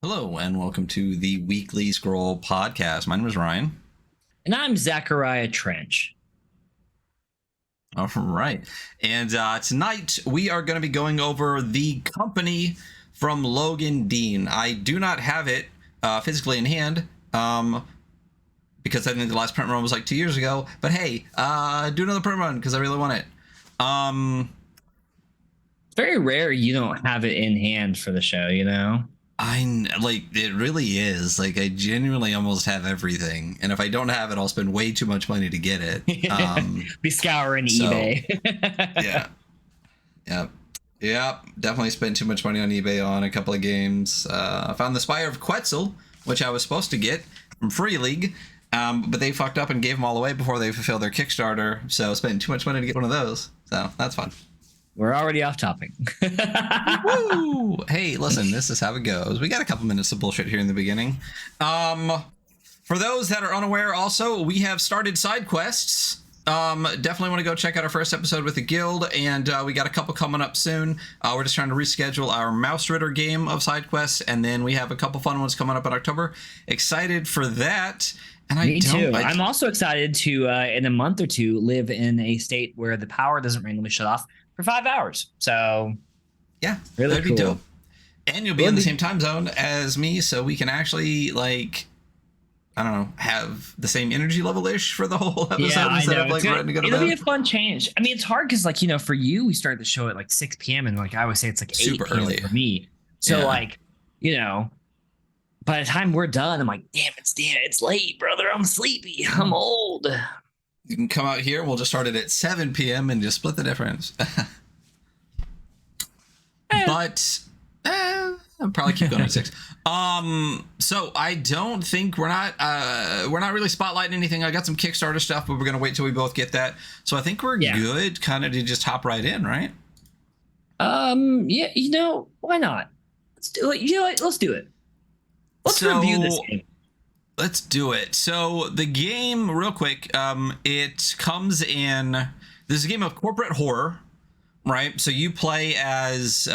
Hello and welcome to the Weekly Scroll podcast. My name is Ryan. And I'm Zachariah Trench. All right. And tonight we are going to be going over The Company from Logan Dean. I do not have it physically in hand because I think the last print run was like 2 years ago. But hey, do another print run because I really want it. It's very rare you don't have it in hand for the show, you know? It really is. Like, I genuinely almost have everything. And if I don't have it, I'll spend way too much money to get it. Be scouring eBay. Yep. Definitely spent too much money on eBay on a couple of games. I found the Spire of Quetzal, which I was supposed to get from Free League. But they fucked up and gave them all away before they fulfilled their Kickstarter. So I spent too much money to get one of those. So that's fun. We're already off topic. Woo! Hey, listen, this is how it goes. We got a couple minutes of bullshit here in the beginning. For those that are unaware, also, we have started side quests. Definitely want to go check out our first episode with the guild, and we got a couple coming up soon. We're just trying to reschedule our Mouse Ritter game of side quests, and then we have a couple fun ones coming up in October. Excited for that. And Me too. I'm also excited to, in a month or two, live in a state where the power doesn't randomly shut off for 5 hours. So yeah, really that'd be dope. And you'll be in the same time zone as me, so we can actually, like, I don't know, have the same energy level-ish for the whole episode. Yeah, instead I know. of, like, It'll be a fun change. I mean, it's hard because, like, you know, for you, we started the show at like 6 p.m. and like I always say it's like 8 super p.m. early for me. So like, you know, by the time we're done, I'm like, damn, it's late, brother. I'm sleepy. I'm old. You can come out here and we'll just start it at 7 p.m. and just split the difference. But I'll probably keep going at 6. So I don't think we're not really spotlighting anything. I got some Kickstarter stuff, but we're gonna wait till we both get that. So I think we're good kind of to just hop right in, right? Yeah, you know, why not? Let's do it. You know what? Let's do it. Let's review this game. Let's do it. So the game, real quick, it comes in. This is a game of corporate horror, right? So you play as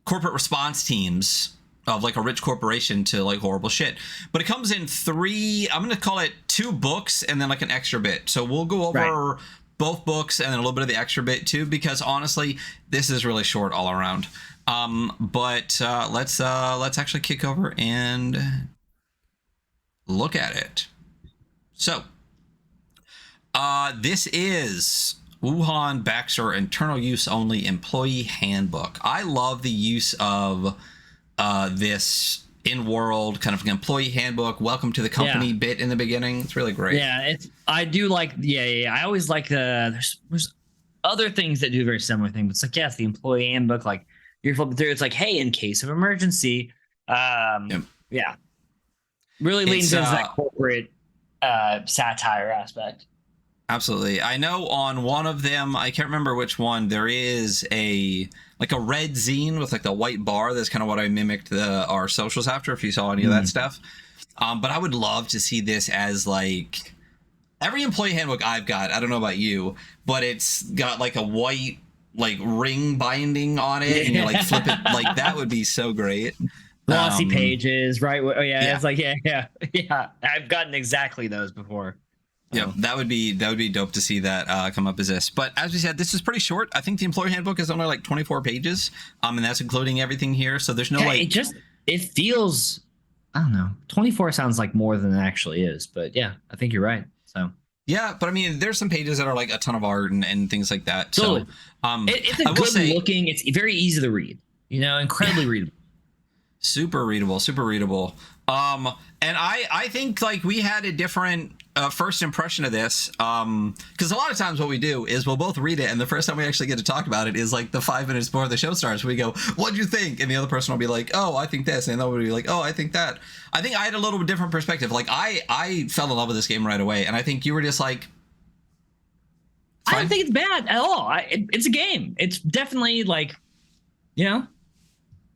corporate response teams of like a rich corporation to like horrible shit. But it comes in 3. I'm gonna call it 2 books and then like an extra bit. So we'll go over both books and then a little bit of the extra bit too, because honestly, this is really short all around. But let's actually kick over and look at it. So, this is Wuhan Baxter Internal Use Only Employee Handbook. I love the use of this in-world kind of employee handbook, welcome to the company bit in the beginning. It's really great. Yeah, I do like. Yeah. I always like there's other things that do a very similar thing, but it's like it's the employee handbook. Like, you're flipping through, it's like, hey, in case of emergency, really leans into that corporate satire aspect. Absolutely. I know on one of them, I can't remember which one, there is a red zine with like the white bar. That's kind of what I mimicked our socials after, if you saw any of that stuff. But I would love to see this as like every employee handbook I've got. I don't know about you, but it's got like a white like ring binding on it, and you like flip it. Like, that would be so great. Glossy pages, right? Oh yeah, it's like yeah. I've gotten exactly those before. Yeah, that would be dope to see that come up as this. But as we said, this is pretty short. I think the employee handbook is only like 24 pages, and that's including everything here. So there's no it feels, I don't know, 24 sounds like more than it actually is. But yeah, I think you're right. So. Yeah, but I mean, there's some pages that are like a ton of art and things like that. Totally. So it's a good looking. It's very easy to read. You know, incredibly readable. Super readable. And I think like we had a different first impression of this, because a lot of times what we do is we'll both read it, and the first time we actually get to talk about it is like the 5 minutes before the show starts. We go, "What'd you think?" And the other person will be like, "Oh, I think this," and the other will be like, "Oh, I think that." I think I had a little bit different perspective. Like I fell in love with this game right away, and I think you were just like, I don't think it's bad at all. It's a game. It's definitely like, you know,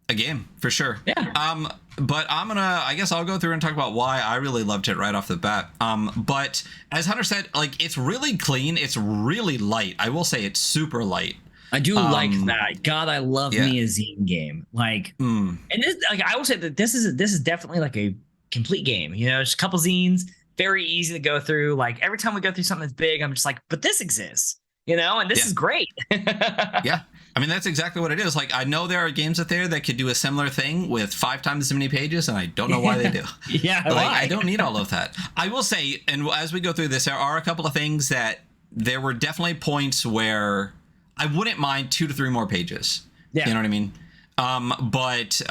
a game for sure. Yeah. But I guess I'll go through and talk about why I really loved it right off the bat. But as Hunter said, like, it's really clean. It's really light. I will say it's super light. I do like that. God, I love Yeah. me a zine game. Like, Mm. and this, like, I will say that this is definitely like a complete game. You know, just a couple zines, very easy to go through. Like every time we go through something that's big, I'm just like, but this exists, you know, and this Yeah. is great. Yeah. I mean, that's exactly what it is. Like, I know there are games out there that could do a similar thing with 5 times as many pages, and I don't know why they do. Yeah, like, why? I don't need all of that. I will say, and as we go through this, there are a couple of things that there were definitely points where I wouldn't mind 2 to 3 more pages. Yeah. You know what I mean? But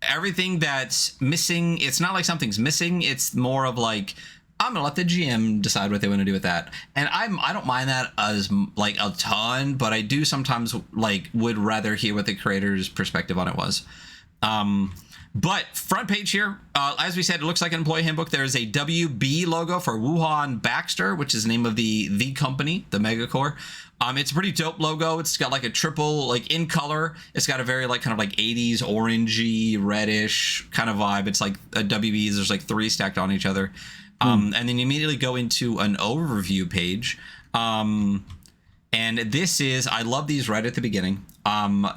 everything that's missing, it's not like something's missing. It's more of like, I'm gonna let the GM decide what they want to do with that, and I don't mind that as like a ton, but I do sometimes like would rather hear what the creator's perspective on it was. But front page here, as we said, it looks like an employee handbook. There is a WB logo for Wuhan Baxter, which is the name of the company, the Megacore. It's a pretty dope logo. It's got like a triple, like in color. It's got a very like kind of like 80s orangey, reddish kind of vibe. It's like a WBs. There's like 3 stacked on each other. And then you immediately go into an overview page. And this is, I love these right at the beginning.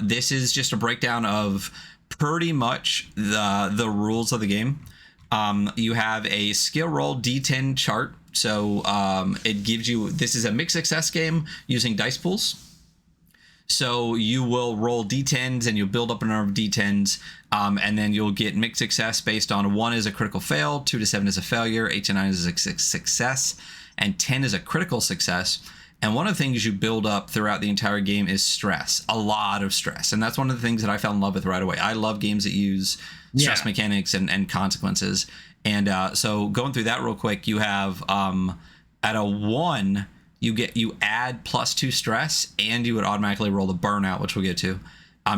This is just a breakdown of pretty much the rules of the game. You have a skill roll D10 chart. So it gives you, this is a mixed success game using dice pools. So you will roll D10s and you'll build up a number of D10s, and then you'll get mixed success based on 1 is a critical fail, 2 to 7 is a failure, 8 to 9 is a success, and 10 is a critical success. And one of the things you build up throughout the entire game is stress, a lot of stress. And that's one of the things that I fell in love with right away. I love games that use stress mechanics and consequences. And so going through that real quick, you have at a 1, you add +2 stress, and you would automatically roll the burnout, which we'll get to.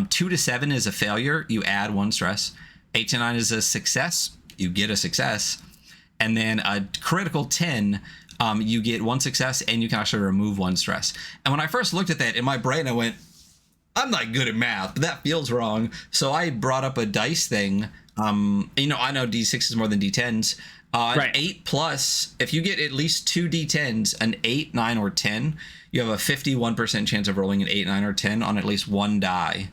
2 to 7 is a failure, you add 1 stress. 8 to 9 is a success, you get a success. And then a critical 10, you get 1 success, and you can actually remove 1 stress. And when I first looked at that in my brain, I went, I'm not good at math, but that feels wrong. So I brought up a dice thing. You know, I know D6 is more than D10s. Right. 8 plus, if you get at least 2 D10s, an 8, 9, or 10, you have a 51% chance of rolling an 8, 9, or 10 on at least 1 die,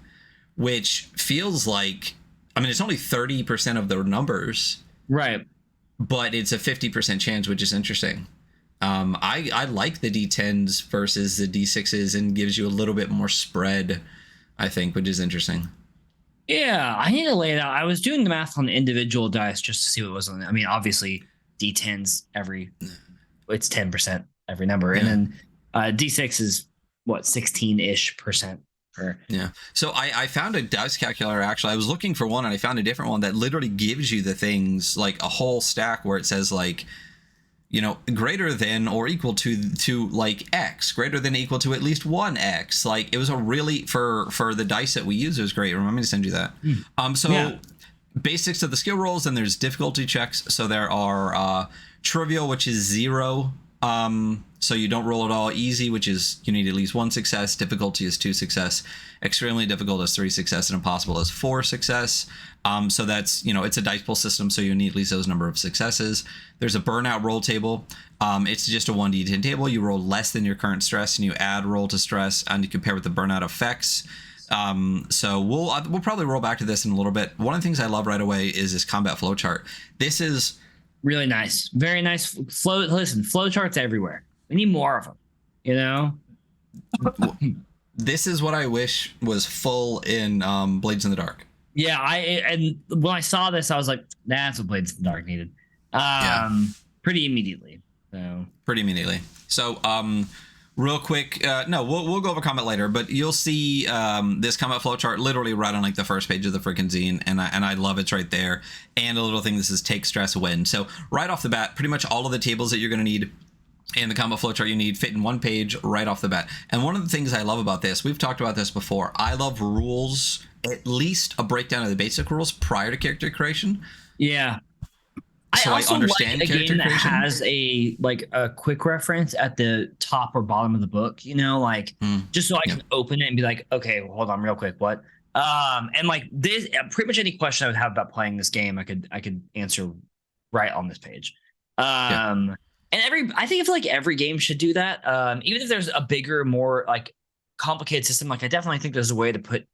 which feels like, I mean, it's only 30% of the numbers. Right. But it's a 50% chance, which is interesting. I like the D10s versus the D6s, and gives you a little bit more spread, I think, which is interesting. Yeah, I need to lay it out. I was doing the math on individual dice just to see what was on. I mean, obviously D10s it's 10% every number, and then D6 is what 16-ish%. Yeah. So I found a dice calculator. Actually, I was looking for one, and I found a different one that literally gives you the things, like a whole stack where it says like, you know, greater than or equal to like X, greater than equal to at least 1X. Like, it was a really, for the dice that we use, it was great. Remind me to send you that. Basics of the skill rolls, and there's difficulty checks. So there are trivial, which is 0. So you don't roll at all. Easy, which is you need at least 1 success. Difficulty is 2 success. Extremely difficult is 3 success, and impossible is 4 success. So that's, you know, it's a dice pool system, so you need at least those number of successes. There's a burnout roll table. It's just a 1d10 table. You roll less than your current stress, and you add roll to stress, and you compare with the burnout effects. So we'll probably roll back to this in a little bit. One of the things I love right away is this combat flow chart. This is really nice, very nice flow. Listen, flow charts everywhere. We need more of them, you know. This is what I wish was full in Blades in the Dark. Yeah, and when I saw this, I was like, that's what Blades in the Dark needed. Pretty immediately. So real quick, no, we'll go over combat later, but you'll see this combat flow chart literally right on like the first page of the freaking zine, and I love it's right there. And a little thing that says take stress win. So right off the bat, pretty much all of the tables that you're going to need and the combat flow chart you need fit in one page right off the bat. And one of the things I love about this, we've talked about this before, I love rules, at least a breakdown of the basic rules prior to character creation. Yeah. So I understand like a character game that creation has a quick reference at the top or bottom of the book, you know, like just so I can open it and be like, okay, well, hold on real quick. What? And like this, pretty much any question I would have about playing this game, I could answer right on this page. And I think like every game should do that. Even if there's a bigger, more like complicated system, like I definitely think there's a way to put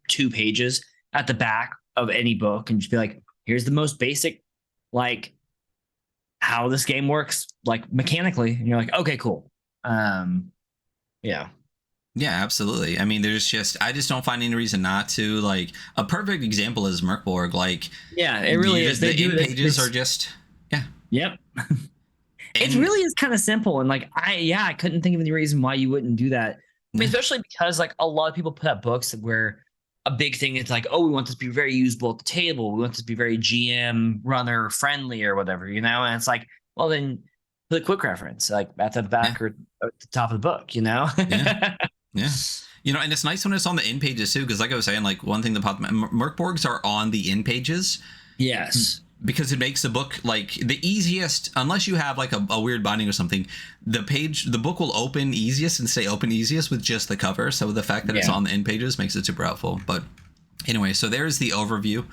2 pages at the back of any book and just be like, here's the most basic, like how this game works, like mechanically. And you're like, okay, cool. Yeah. Yeah, absolutely. I mean, I just don't find any reason not to. Like, a perfect example is Merkborg. Like, yeah, it really is. The in pages are just, yeah. Yep. It really is kind of simple. And like, I couldn't think of any reason why you wouldn't do that. I mean, especially because like a lot of people put out books where a big thing is like, oh, we want this to be very usable at the table. We want this to be very GM runner friendly or whatever, you know? And it's like, well, then put a quick reference like at the back or at the top of the book, you know? Yeah. Yeah. You know, and it's nice when it's on the in pages too, because like I was saying, like one thing that popped, Merkborgs are on the in pages. Yes. Because it makes the book like the easiest, unless you have like a weird binding or something, the book will open easiest and stay open easiest with just the cover. So the fact that it's on the in pages makes it super helpful. But anyway, so there's the overview.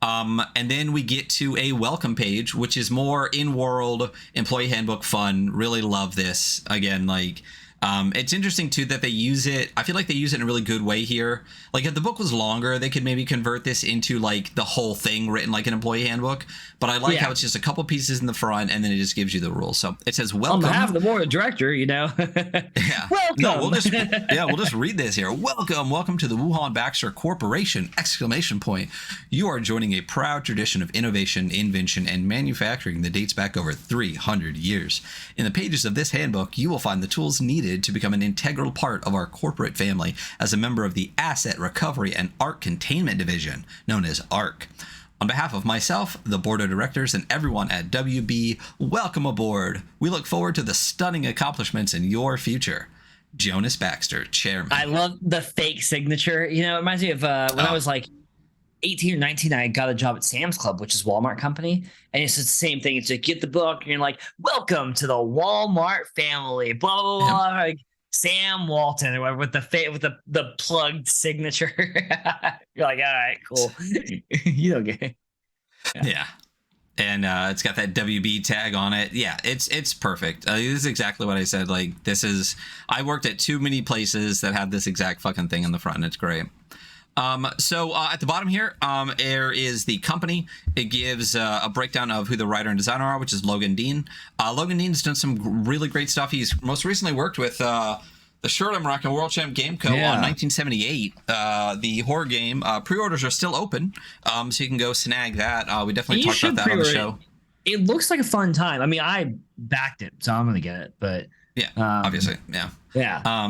And then we get to a welcome page, which is more in-world employee handbook fun. Really love this. Again, like, it's interesting too that they use it. I feel like they use it in a really good way here. Like if the book was longer, they could maybe convert this into like the whole thing written like an employee handbook. But I like how it's just a couple pieces in the front and then it just gives you the rules. So it says welcome. On behalf of the board of director, you know. Yeah. Welcome. No, we'll just read this here. Welcome to the Wuhan Baxter Corporation! ! You are joining a proud tradition of innovation, invention, and manufacturing that dates back over 300 years. In the pages of this handbook, you will find the tools needed to become an integral part of our corporate family as a member of the Asset Recovery and Arc Containment Division, known as ARC. On behalf of myself, the board of directors, and everyone at WB, welcome aboard. We look forward to the stunning accomplishments in your future. Jonas Baxter, chairman. I love the fake signature. You know, it reminds me of when I was like 18 or 19, I got a job at Sam's Club, which is Walmart company. And it's just the same thing. It's like, get the book and you're like, welcome to the Walmart family, blah, blah, blah. Like Sam Walton or whatever with the plugged signature. You're like, all right, cool. You don't get it. Yeah. And it's got that WB tag on it. Yeah, it's perfect. This is exactly what I said. Like, I worked at too many places that had this exact fucking thing in the front, and it's great. So at the bottom here, there is the company. It gives a breakdown of who the writer and designer are, which is Logan Dean. Logan Dean's done some really great stuff. He's most recently worked with the shirt I'm rocking, World Champ Game Co. on 1978. The horror game. Pre-orders are still open, so you can go snag that. We definitely talked about that on the show. It looks like a fun time. I mean, I backed it, so I'm going to get it. But yeah, obviously, yeah. Yeah.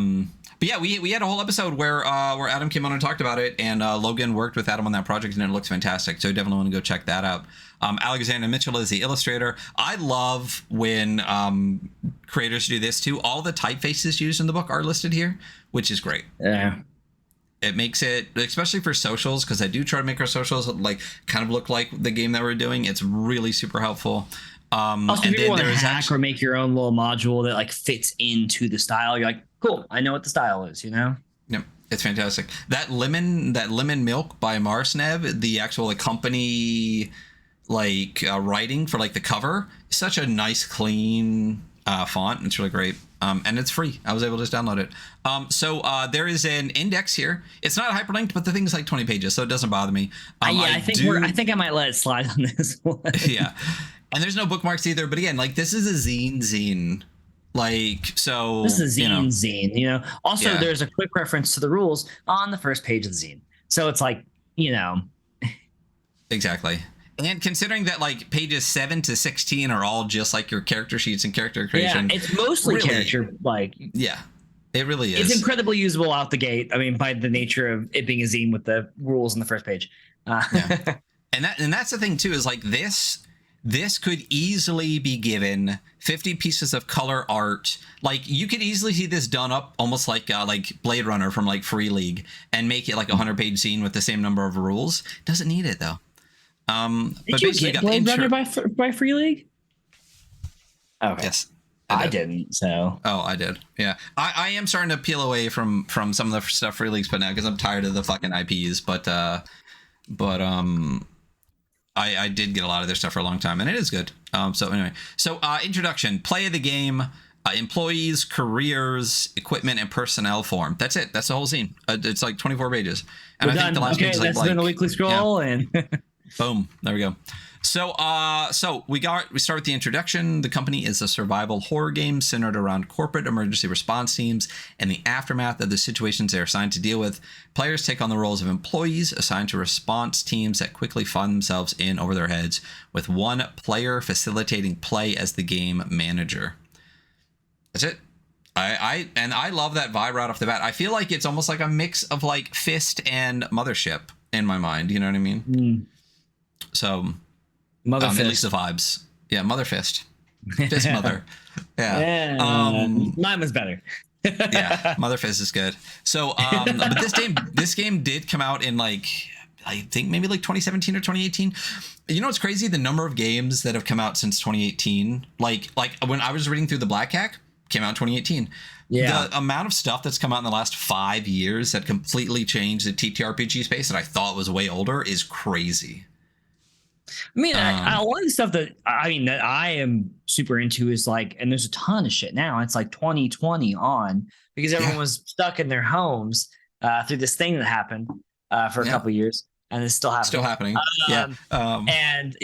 But yeah, we had a whole episode where Adam came on and talked about it, and Logan worked with Adam on that project, and it looks fantastic. So you definitely want to go check that out. Alexander Mitchell is the illustrator. I love when creators do this too. All the typefaces used in the book are listed here, which is great. Yeah. It makes it, especially for socials, because I do try to make our socials like kind of look like the game that we're doing. It's really super helpful. Also, and if you want to hack or make your own little module that like fits into the style, you're like, cool, I know what the style is, you know? Yep, it's fantastic. That lemon milk by Marsnev, the actual like company like writing for like the cover, is such a nice clean font. It's really great. And it's free. I was able to just download it. So there is an index here. It's not hyperlinked, but the thing is like 20 pages, so it doesn't bother me. I think I might let it slide on this one. Yeah. And there's no bookmarks either. But again, like this is a zine. Like, so this is a zine, you know. Also, there's a quick reference to the rules on the first page of the zine. So it's like, you know. Exactly. And considering that like pages 7 to 16 are all just like your character sheets and character creation. Yeah, it's mostly really, character like. Yeah, it really is. It's incredibly usable out the gate. I mean, by the nature of it being a zine with the rules on the first page. Yeah. And that's the thing too, is like this could easily be given 50 pieces of color art. Like you could easily see this done up almost like Blade Runner from like Free League and make it like a 100-page zine with the same number of rules. Doesn't need it though. Did you get Blade Runner by Free League? Okay. Yes. I didn't, so. Oh, I did. Yeah. I am starting to peel away from some of the stuff Free League's putting out because I'm tired of the fucking IPs, but I did get a lot of their stuff for a long time, and it is good. So anyway, introduction, play of the game. employees, careers, equipment, and personnel form. That's it. That's the whole scene. It's like 24 pages. And We're I done. think the last Okay, page is that's like been a weekly scroll, and boom. There we go. So we start with the introduction. The company is a survival horror game centered around corporate emergency response teams and the aftermath of the situations they're assigned to deal with. Players take on the roles of employees assigned to response teams that quickly find themselves in over their heads, with one player facilitating play as the game manager. That's it. I love that vibe right off the bat. I feel like it's almost like a mix of like Fist and Mothership in my mind. You know what I mean? So. Mother At least the vibes. Yeah, Mother Fist. Fist Mother. Yeah. Mine was better. Yeah, Mother Fist is good. So, but this game did come out in like, I think maybe like 2017 or 2018. You know what's crazy? The number of games that have come out since 2018. Like when I was reading through the Black Hack, came out in 2018. Yeah. The amount of stuff that's come out in the last 5 years that completely changed the ttrpg space that I thought was way older is crazy. I mean, a lot of the stuff that I am super into is like, and there's a ton of shit now. It's like 2020 on, because everyone was stuck in their homes through this thing that happened for a couple of years, and it's still happening. And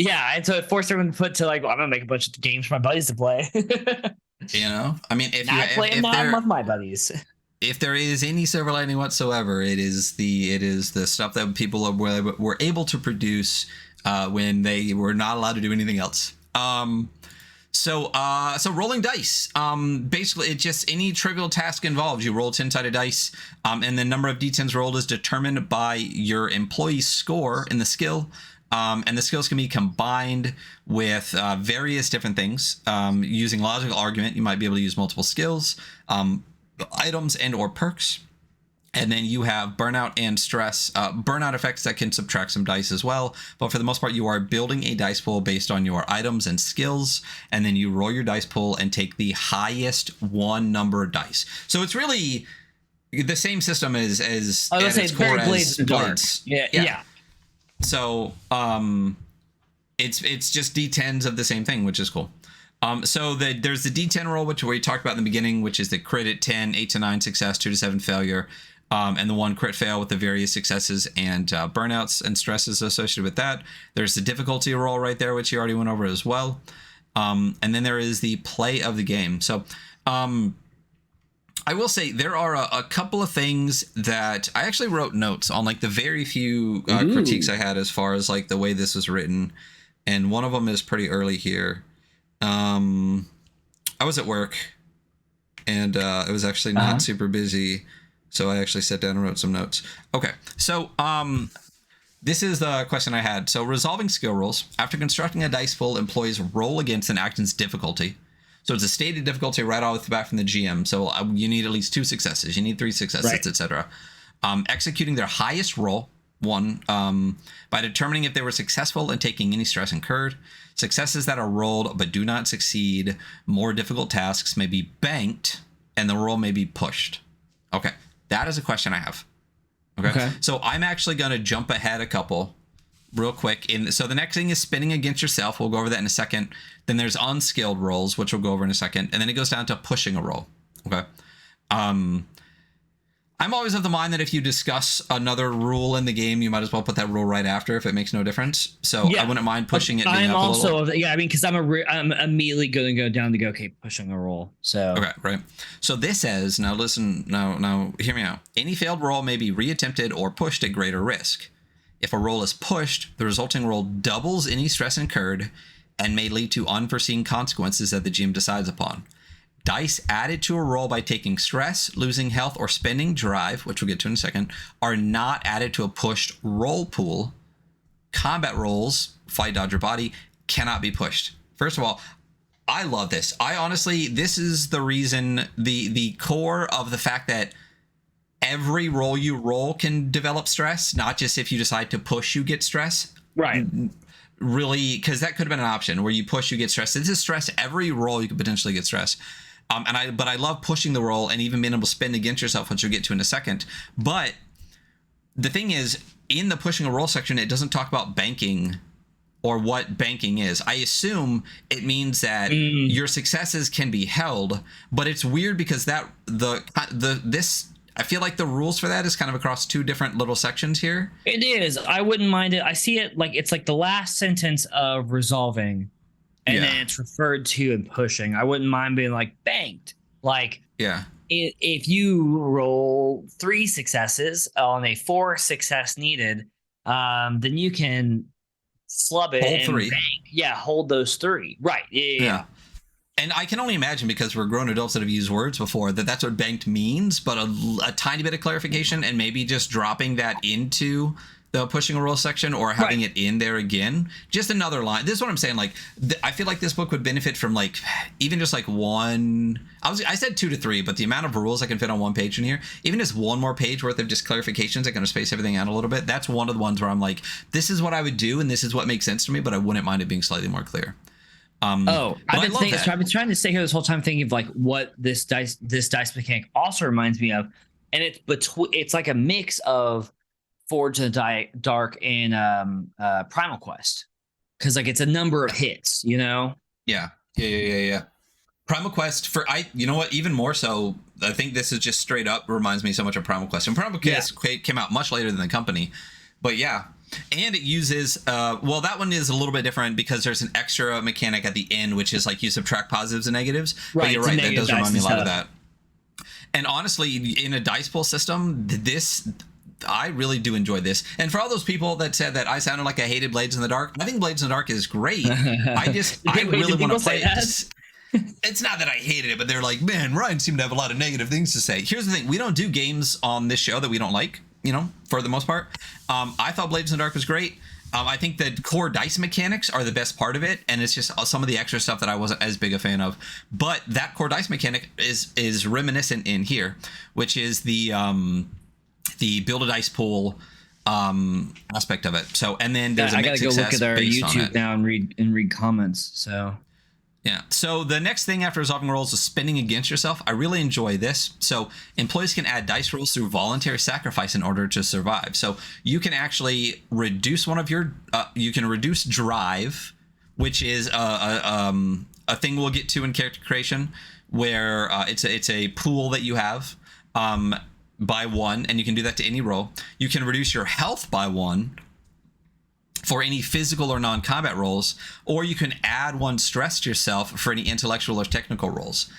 so it forced everyone to put to like, well, I'm gonna make a bunch of games for my buddies to play. You know, I mean, if I play them with my buddies. If there is any silver lining whatsoever, it is the stuff that people were able to produce when they were not allowed to do anything else. So rolling dice. Basically, it's just any trivial task involved. You roll 10-sided dice, and the number of d10s rolled is determined by your employee's score in the skill. And the skills can be combined with various different things. Using logical argument, you might be able to use multiple skills, items, and or perks. And then you have burnout and stress, burnout effects that can subtract some dice as well. But for the most part, you are building a dice pool based on your items and skills. And then you roll your dice pool and take the highest one number of dice. So it's really the same system as at its core as Blades. Yeah. So it's just D10s of the same thing, which is cool. So there's the D10 roll, which we talked about in the beginning, which is the crit at 10, 8 to 9 success, 2 to 7 failure. And the one crit fail with the various successes and burnouts and stresses associated with that. There's the difficulty roll right there, which you already went over as well. And then there is the play of the game. So I will say there are a couple of things that I actually wrote notes on, like the very few critiques I had as far as like the way this was written. And one of them is pretty early here. I was at work and it was actually not super busy. So I actually sat down and wrote some notes. Okay, so this is the question I had. So resolving skill rolls. After constructing a dice pool, employees roll against an action's difficulty. So it's a stated difficulty right off the bat from the GM. So you need at least 2 successes. You need 3 successes, etc. Executing their highest roll, 1, by determining if they were successful in taking any stress incurred. Successes that are rolled but do not succeed, more difficult tasks may be banked, and the roll may be pushed. Okay. That is a question I have. Okay. So I'm actually going to jump ahead a couple real quick. So the next thing is spinning against yourself. We'll go over that in a second. Then there's unskilled rolls, which we'll go over in a second. And then it goes down to pushing a roll. Okay. I'm always of the mind that if you discuss another rule in the game, you might as well put that rule right after if it makes no difference. So I wouldn't mind pushing it. I'm also, because I'm immediately going to go down to go, okay, pushing a roll. So okay, right. So this says, now listen, now hear me out. Any failed roll may be reattempted or pushed at greater risk. If a roll is pushed, the resulting roll doubles any stress incurred and may lead to unforeseen consequences that the GM decides upon. Dice added to a roll by taking stress, losing health, or spending drive, which we'll get to in a second, are not added to a pushed roll pool. Combat rolls, fight, dodge, or body, cannot be pushed. First of all, I love this. This is the reason, the core of the fact that every roll you roll can develop stress, not just if you decide to push, you get stress. Right. Really, because that could have been an option where you push, you get stress. This is stress. Every roll you could potentially get stress. But I love pushing the roll and even being able to spin against yourself, which you'll get to in a second. But the thing is, in the pushing a roll section, it doesn't talk about banking or what banking is. I assume it means that your successes can be held, but it's weird because that this I feel like the rules for that is kind of across two different little sections here. It is. I wouldn't mind it. I see it like it's like the last sentence of resolving, and then it's referred to in pushing. I wouldn't mind being like banked. Like, if you roll 3 successes on a 4 success needed, then you can slub it hold and 3. bank. Yeah, hold those 3. Right. Yeah. And I can only imagine, because we're grown adults that have used words before, that that's what banked means, but a tiny bit of clarification and maybe just dropping that into the pushing a roll section or having it in there again. Just another line. This is what I'm saying. Like, I feel like this book would benefit from like even just like one. I said 2 to 3, but the amount of rules I can fit on one page in here, even just one more page worth of just clarifications that kind of space everything out a little bit. That's one of the ones where I'm like, this is what I would do and this is what makes sense to me, but I wouldn't mind it being slightly more clear. I've been trying to stay here this whole time thinking of like what this dice mechanic also reminds me of, and it's like a mix of Forge in the Dark and Primal Quest, because like it's a number of hits, you know. Yeah. Primal Quest you know what, even more so, I think this is just straight up reminds me so much of Primal Quest. And Primal Quest came out much later than the company, but yeah. And it uses, well, that one is a little bit different because there's an extra mechanic at the end, which is like you subtract positives and negatives. Right, but you're right, that does remind me a lot of that. And honestly, in a dice pool system, I really do enjoy this. And for all those people that said that I sounded like I hated Blades in the Dark, I think Blades in the Dark is great. I really want to play it. It's not that I hated it, but they're like, man, Ryan seemed to have a lot of negative things to say. Here's the thing. We don't do games on this show that we don't like, you know, for the most part. I thought Blades in the Dark was great. I think the core dice mechanics are the best part of it, and it's just some of the extra stuff that I wasn't as big a fan of. But that core dice mechanic is reminiscent in here, which is the build a dice pool aspect of it. So, and then there's a mixed success. I gotta go look at our YouTube now and read comments. So. Yeah. So the next thing after resolving rolls is spending against yourself. I really enjoy this. So employees can add dice rolls through voluntary sacrifice in order to survive. So you can actually reduce one of your, you can reduce drive, which is a thing we'll get to in character creation, where it's a pool that you have by 1, and you can do that to any roll. You can reduce your health by 1 for any physical or non-combat rolls, or you can add 1 stress to yourself for any intellectual or technical rolls.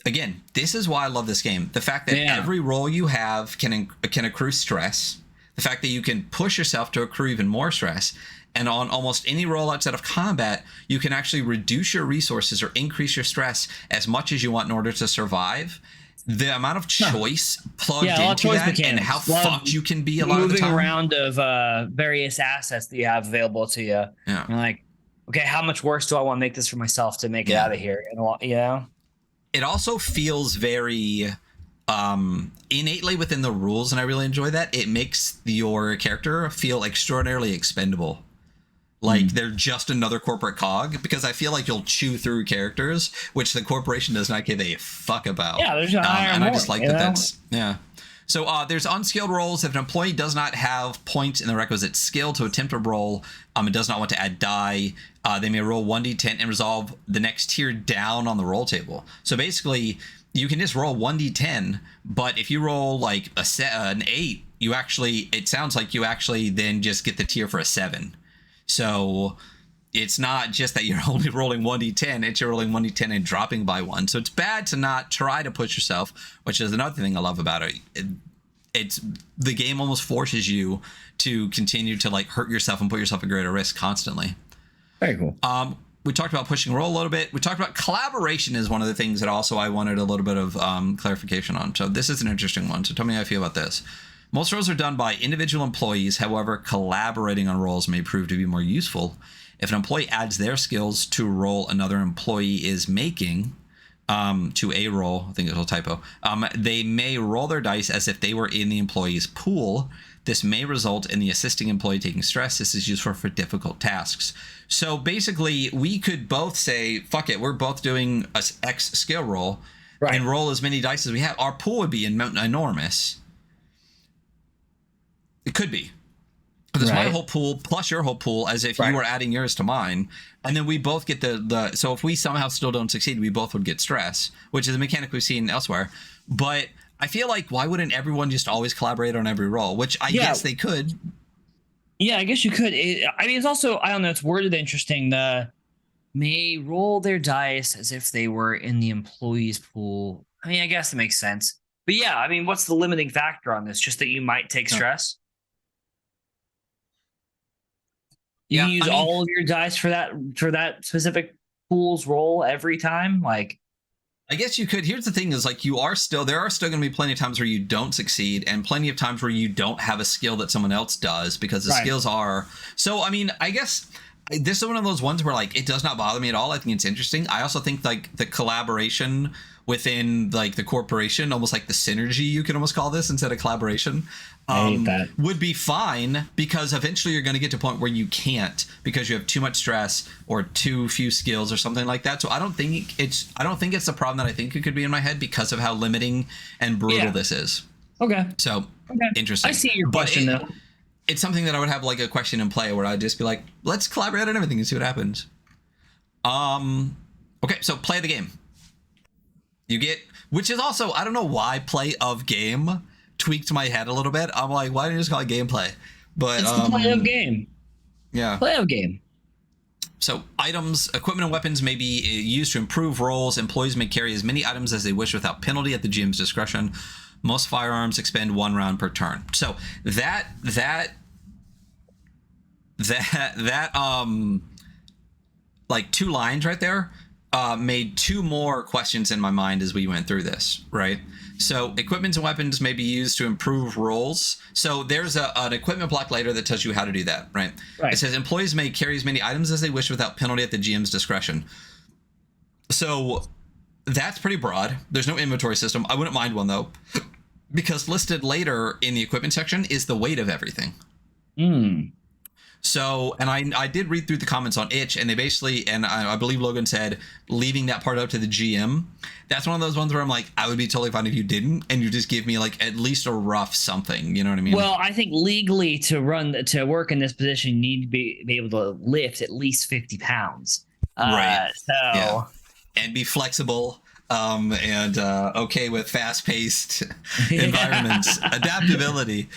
Again, this is why I love this game. The fact that every roll you have can accrue stress. The fact that you can push yourself to accrue even more stress. And on almost any roll outside of combat, you can actually reduce your resources or increase your stress as much as you want in order to survive. The amount of choice plugged into that mechanics. And how fucked you can be a lot of the time. Moving around of various assets that you have available to you. Yeah. You're like, okay, how much worse do I want to make this for myself to make it out of here? And you know? It also feels very innately within the rules, and I really enjoy that. It makes your character feel extraordinarily expendable. Like they're just another corporate cog, because I feel like you'll chew through characters, which the corporation does not give a fuck about. Yeah, there's and I just like that. That's So there's unskilled rolls. If an employee does not have points in the requisite skill to attempt a roll, and does not want to add die, they may roll 1d10 and resolve the next tier down on the roll table. So basically, you can just roll 1d10, but if you roll like an 8, you actually, it sounds like you actually then just get the tier for a 7. So it's not just that you're only rolling 1d10, it's you're rolling 1d10 and dropping by 1. So it's bad to not try to push yourself, which is another thing I love about it. It's the game almost forces you to continue to like hurt yourself and put yourself at greater risk constantly. Very cool. We talked about pushing roll a little bit. We talked about collaboration is one of the things that also I wanted a little bit of clarification on. So this is an interesting one. So tell me how you feel about this. Most rolls are done by individual employees. However, collaborating on rolls may prove to be more useful. If an employee adds their skills to a roll another employee is making, to a roll, I think it's a typo, they may roll their dice as if they were in the employee's pool. This may result in the assisting employee taking stress. This is useful for difficult tasks. So basically, we could both say, fuck it, we're both doing a X skill roll, and roll as many dice as we have. Our pool would be enormous. It could be. there's my Right. whole pool plus your whole pool, as if Right. you were adding yours to mine, and then we both get the. So if we somehow still don't succeed, we both would get stress, which is a mechanic we've seen elsewhere. But I feel like, why wouldn't everyone just always collaborate on every roll? Which I guess they could. Yeah, I guess you could. I mean, it's also, I don't know, it's worded interesting. The may roll their dice as if they were in the employee's pool. I mean, I guess it makes sense. But yeah, I mean, what's the limiting factor on this? Just that you might take stress? You use all of your dice for that specific pool's roll every time? Like, I guess you could. Here's the thing: is like there are still going to be plenty of times where you don't succeed, and plenty of times where you don't have a skill that someone else does, because the skills are. So I mean, I guess this is one of those ones where like it does not bother me at all. I think it's interesting. I also think like the collaboration within like the corporation, almost like the synergy, you can almost call this instead of collaboration, would be fine, because eventually you're going to get to a point where you can't, because you have too much stress or too few skills or something like that. So I don't think it's the problem that I think it could be in my head, because of how limiting and brutal this is. Okay. So interesting. I see your question though. It's something that I would have like a question in play where I'd just be like, let's collaborate on everything and see what happens. Okay, so play the game. You get, which is also, I don't know why play of game tweaked my head a little bit. I'm like, why didn't you just call it gameplay? But it's the play of game. Yeah. Play of game. So items, equipment, and weapons may be used to improve rolls. Employees may carry as many items as they wish without penalty at the GM's discretion. Most firearms expend 1 round per turn. So that like 2 lines right there made 2 more questions in my mind as we went through this, right? So equipment and weapons may be used to improve rolls. So there's an equipment block later that tells you how to do that, right? It says employees may carry as many items as they wish without penalty at the GM's discretion. So that's pretty broad. There's no inventory system. I wouldn't mind one though, because listed later in the equipment section is the weight of everything. So, and I did read through the comments on itch, and they basically, and I believe Logan said, leaving that part up to the GM. That's one of those ones where I'm like, I would be totally fine if you didn't, and you just give me like at least a rough something. You know what I mean? Well, I think legally to work in this position, you need to be able to lift at least 50 pounds. Right. And be flexible. And okay with fast-paced environments, adaptability.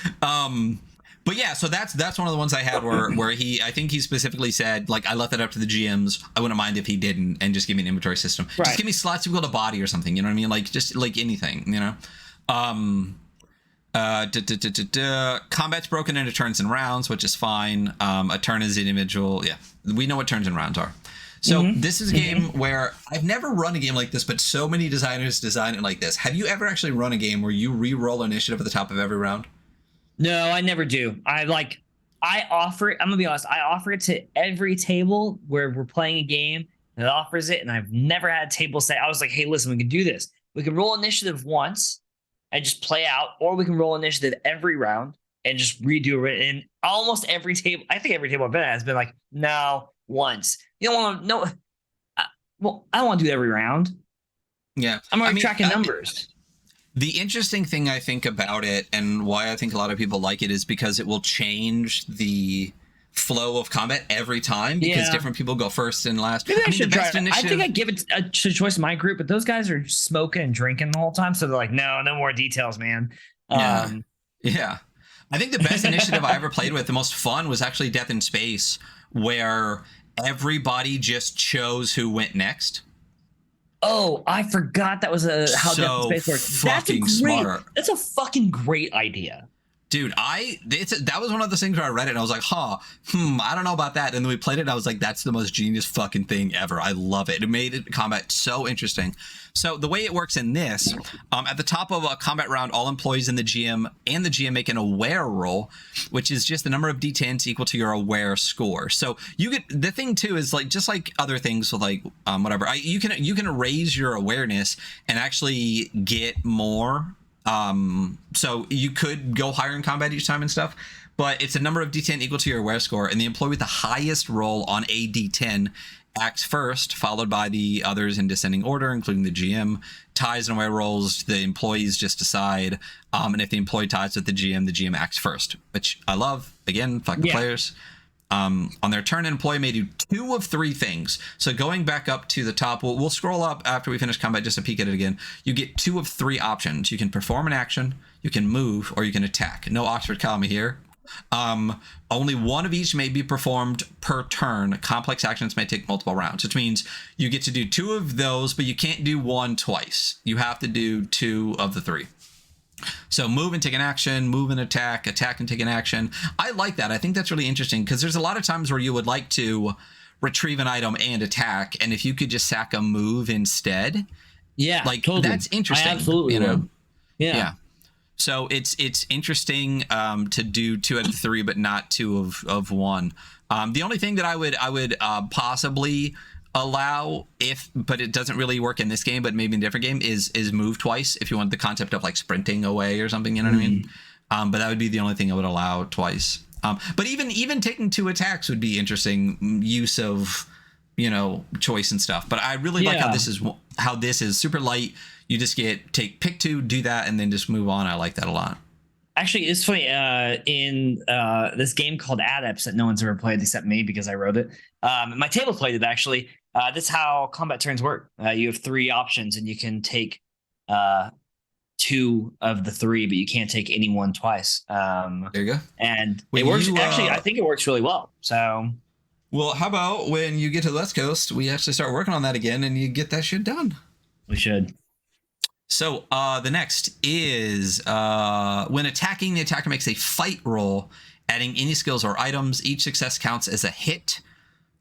But yeah, so that's one of the ones I had where I think he specifically said, like, I left it up to the GMs. I wouldn't mind if he didn't, and just give me an inventory system. Right. Just give me slots equal to body or something. You know what I mean? Like, just like anything. You know. Combat's broken into turns and rounds, which is fine. A turn is individual. Yeah, we know what turns and rounds are. So this is a game where I've never run a game like this, but so many designers design it like this. Have you ever actually run a game where you re-roll initiative at the top of every round? No, I never do. I offer it. I'm gonna be honest. I offer it to every table where we're playing a game that offers it, and I've never had a table say, I was like, hey, listen, we can do this. We can roll initiative once and just play out, or we can roll initiative every round and just redo it. And almost every table, I think every table I've been at has been like, no, once. You don't want to, no. Well, I don't want to do it every round. Yeah. I'm already tracking numbers. The interesting thing I think about it, and why I think a lot of people like it, is because it will change the flow of combat every time, because different people go first and last. Maybe I should try it. I think I give it a choice in my group, but those guys are smoking and drinking the whole time, so they're like, no more details, man. Yeah. I think the best initiative I ever played with, the most fun, was actually Death in Space, where everybody just chose who went next. Oh, I forgot that was how Death in Space works. That's a fucking great idea. Dude, that was one of those things where I read it and I was like, I don't know about that. And then we played it and I was like, that's the most genius fucking thing ever. I love it. It made combat so interesting. So the way it works in this, at the top of a combat round, all employees in the GM make an aware roll, which is just the number of D10s equal to your aware score. So you get, the thing too is like, just like other things with like whatever, you can raise your awareness and actually get more. So you could go higher in combat each time and stuff, but it's a number of D10 equal to your aware score, and the employee with the highest roll on a D10 acts first, followed by the others in descending order, including the GM. Ties and away rolls, the employees just decide. And if the employee ties with the GM acts first, which I love. Again, fuck the players. On their turn, an employee may do 2 of 3 things. So going back up to the top, we'll scroll up after we finish combat just to peek at it again. You get 2 of 3 options. You can perform an action, you can move, or you can attack. No Oxford comma here. Only one of each may be performed per turn. Complex actions may take multiple rounds, which means you get to do 2 of those, but you can't do 1 twice. You have to do 2 of the 3. So move and take an action, move and attack and take an action. I like that. I think that's really interesting because there's a lot of times where you would like to retrieve an item and attack, and if you could just sack a move instead, like totally. That's interesting. I absolutely would. Yeah. So it's interesting to do 2 out of 3, but not 2 of 1. The only thing that I would possibly allow, but it doesn't really work in this game, but maybe in a different game, is move twice if you want the concept of like sprinting away or something. You know what I mean? But that would be the only thing I would allow twice. But even taking 2 attacks would be interesting use of choice and stuff. But I really like how this is super light. You just pick 2, do that, and then just move on. I like that a lot. Actually, it's funny. In this game called Adepts that no one's ever played except me because I wrote it. My table played it, actually. This is how combat turns work. You have 3 options, and you can take 2 of the 3, but you can't take any one twice. There you go. And it works. Actually, I think it works really well. So. Well, how about when you get to the West Coast, we actually start working on that again, and you get that shit done. We should. So the next is when attacking, the attacker makes a fight roll, adding any skills or items. Each success counts as a hit.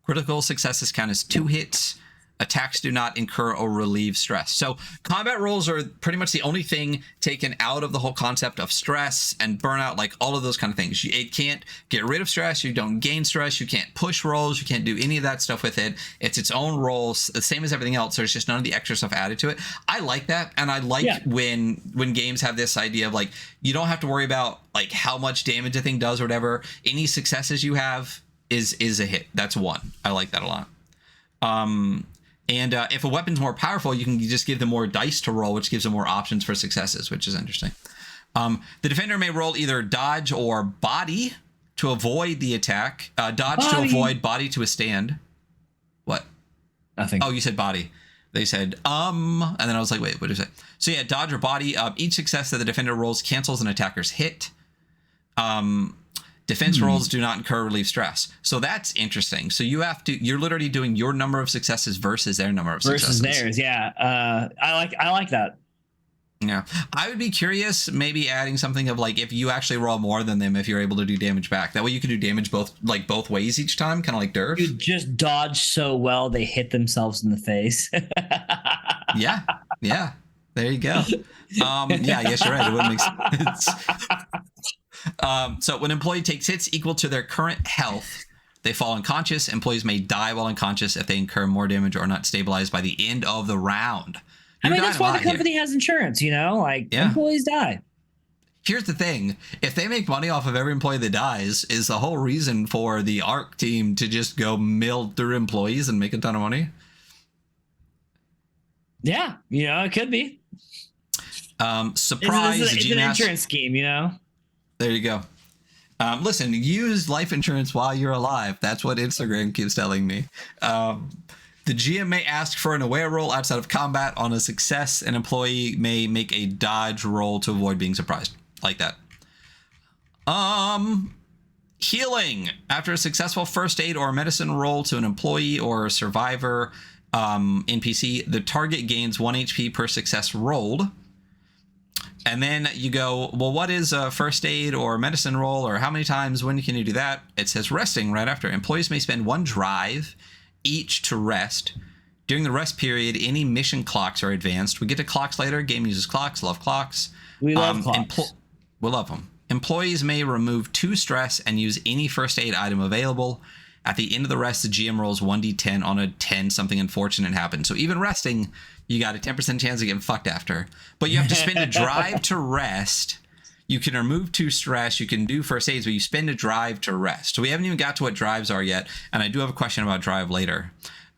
Critical successes count as 2 hits. Attacks do not incur or relieve stress. So combat rolls are pretty much the only thing taken out of the whole concept of stress and burnout, like all of those kind of things. It can't get rid of stress. You don't gain stress. You can't push rolls. You can't do any of that stuff with it. It's its own rolls, the same as everything else. There's just none of the extra stuff added to it. I like that. And I like when games have this idea of like, you don't have to worry about like how much damage a thing does or whatever. Any successes you have is a hit. That's 1. I like that a lot. And if a weapon's more powerful, you can just give them more dice to roll, which gives them more options for successes, which is interesting. The defender may roll either dodge or body to avoid the attack. Dodge to avoid, body to withstand. What? Nothing. Oh, you said body. They said, and then I was like, wait, what did you say? So yeah, dodge or body. Each success that the defender rolls cancels an attacker's hit. Defense rolls do not incur relief stress. So that's interesting. So you're literally doing your number of successes versus their number of successes. Versus theirs, yeah. I like that. Yeah. I would be curious maybe adding something of like if you actually roll more than them, if you're able to do damage back. That way you can do damage both ways each time, kind of like Durf. You just dodge so well they hit themselves in the face. Yeah. There you go. Yeah, I guess you're right. It wouldn't make sense. So when an employee takes hits equal to their current health, they fall unconscious. Employees may die while unconscious if they incur more damage or are not stabilized by the end of the round. That's why the company has insurance, employees die. Here's the thing. If they make money off of every employee that dies, is the whole reason for the ARC team to just go mill through employees and make a ton of money? Yeah, it could be. Surprise. It's an insurance scheme, There you go. Listen, use life insurance while you're alive. That's what Instagram keeps telling me. The GM may ask for an aware roll outside of combat. On a success, an employee may make a dodge roll to avoid being surprised. Like that. Healing. After a successful first aid or medicine roll to an employee or a survivor NPC, the target gains 1 HP per success rolled. And then you go, well, what is a first aid or medicine roll, or how many times, when can you do that? It says resting right after. Employees may spend 1 drive each to rest. During the rest period, any mission clocks are advanced. We get to clocks later. Game uses clocks. Love clocks. We love clocks. We love them. Employees may remove 2 stress and use any first aid item available. At the end of the rest, the GM rolls 1d10 on a 10. Something unfortunate happens. So even resting, you got a 10% chance of getting fucked after. But you have to spend a drive to rest. You can remove 2 stress. You can do first aids, but you spend a drive to rest. So we haven't even got to what drives are yet. And I do have a question about drive later.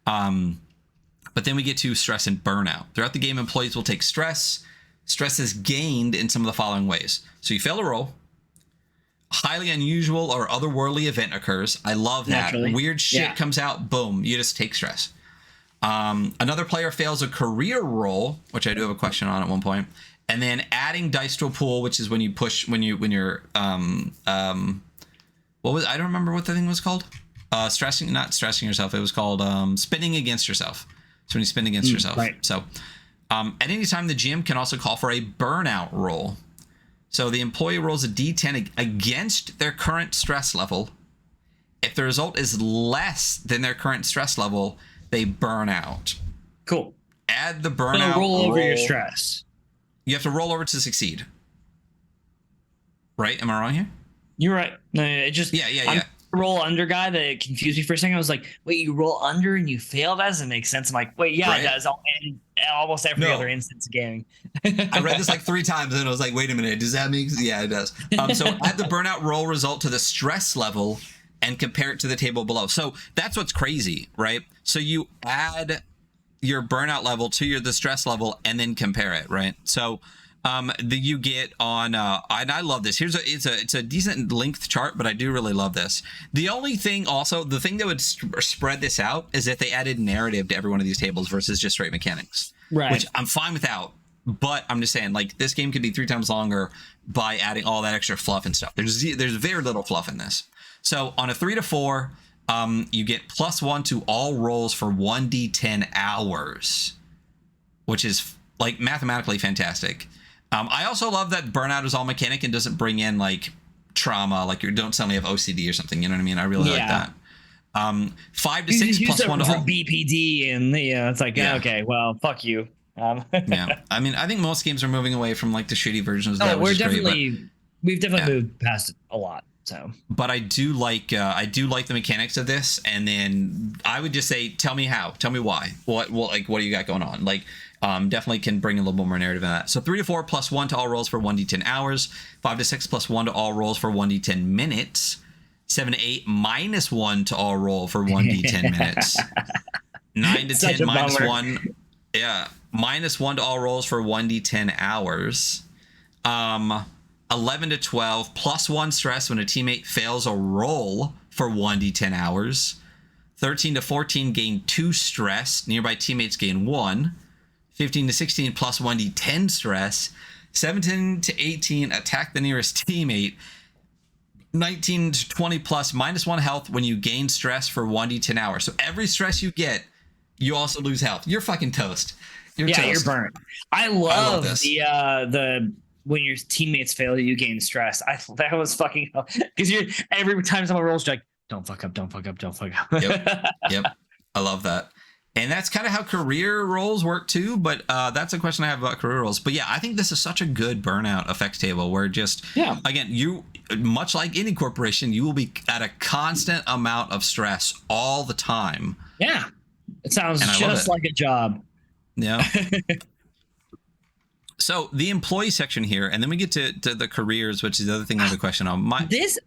But then we get to stress and burnout. Throughout the game, employees will take stress. Stress is gained in some of the following ways. So you fail a roll. Highly unusual or otherworldly event occurs. I love that. Naturally. Weird shit comes out. Boom. You just take stress. Another player fails a career roll, which I do have a question on at one point. And then adding dice to a pool, which is when you push, when you're, what was, I don't remember what the thing was called. Not stressing yourself. It was called spinning against yourself. So when you spin against yourself. Right. So at any time, the GM can also call for a burnout roll. So the employee rolls a D10 against their current stress level. If the result is less than their current stress level, they burn out. Cool. Add the burnout roll over your stress. You have to roll over to succeed. Right? Am I wrong here? You're right. No, it just Yeah. Roll under guy that confused me for a second. I was like, wait, you roll under and you fail? That doesn't make sense. I'm like, wait, yeah, right? It does. In almost every other instance of gaming. I read this like 3 times and I was like, wait a minute, does that make sense? Yeah, it does. So add the burnout roll result to the stress level and compare it to the table below. So that's what's crazy, right? So you add your burnout level to the stress level and then compare it, right? So you get on and I love this. It's a decent length chart, but I do really love this. The only thing also, the thing that would spread this out is if they added narrative to every one of these tables versus just straight mechanics, right? Which I'm fine without, but I'm just saying, like, this game could be 3 times longer by adding all that extra fluff and stuff. There's very little fluff in this. So on a 3 to 4, you get +1 to all rolls for 1d10 hours, which is like mathematically fantastic. I also love that burnout is all mechanic and doesn't bring in like trauma, like you don't suddenly have OCD or something. You know what I mean? I really like that. 5 to 6 plus 1 to all. BPD, and it's like, okay, well, fuck you. Yeah, I mean, I think most games are moving away from like the shitty versions of that. We've definitely moved past it a lot. So, but I do like the mechanics of this, and then I would just say, tell me why, what do you got going on? Like, definitely can bring a little bit more narrative in that. So 3 to 4 plus 1 to all rolls for 1d10 hours, 5 to 6 plus 1 to all rolls for 1d10 minutes, 7 to 8 minus 1 to all roll for 1d10 minutes, 9 to 10 minus 1, minus 1 to all rolls for 1d10 hours, 11 to 12 plus 1 stress when a teammate fails a roll for 1d10 hours, 13 to 14 gain 2 stress, nearby teammates gain 1, 15 to 16 plus 1d10 stress, 17 to 18 attack the nearest teammate, 19 to 20 plus -1 health when you gain stress for 1d10 hours. So every stress you get, you also lose health. You're fucking toast. You're burnt. I love the when your teammates fail, you gain stress. That was fucking hell. Because every time someone rolls, you're like, don't fuck up. Yep. I love that. And that's kind of how career roles work too, but that's a question I have about career roles. But yeah, I think this is such a good burnout effects table where again, you, much like any corporation, you will be at a constant amount of stress all the time. Yeah. It sounds just like a job. Yeah. So the employee section here, and then we get to the careers, which is the other thing I have a question on. This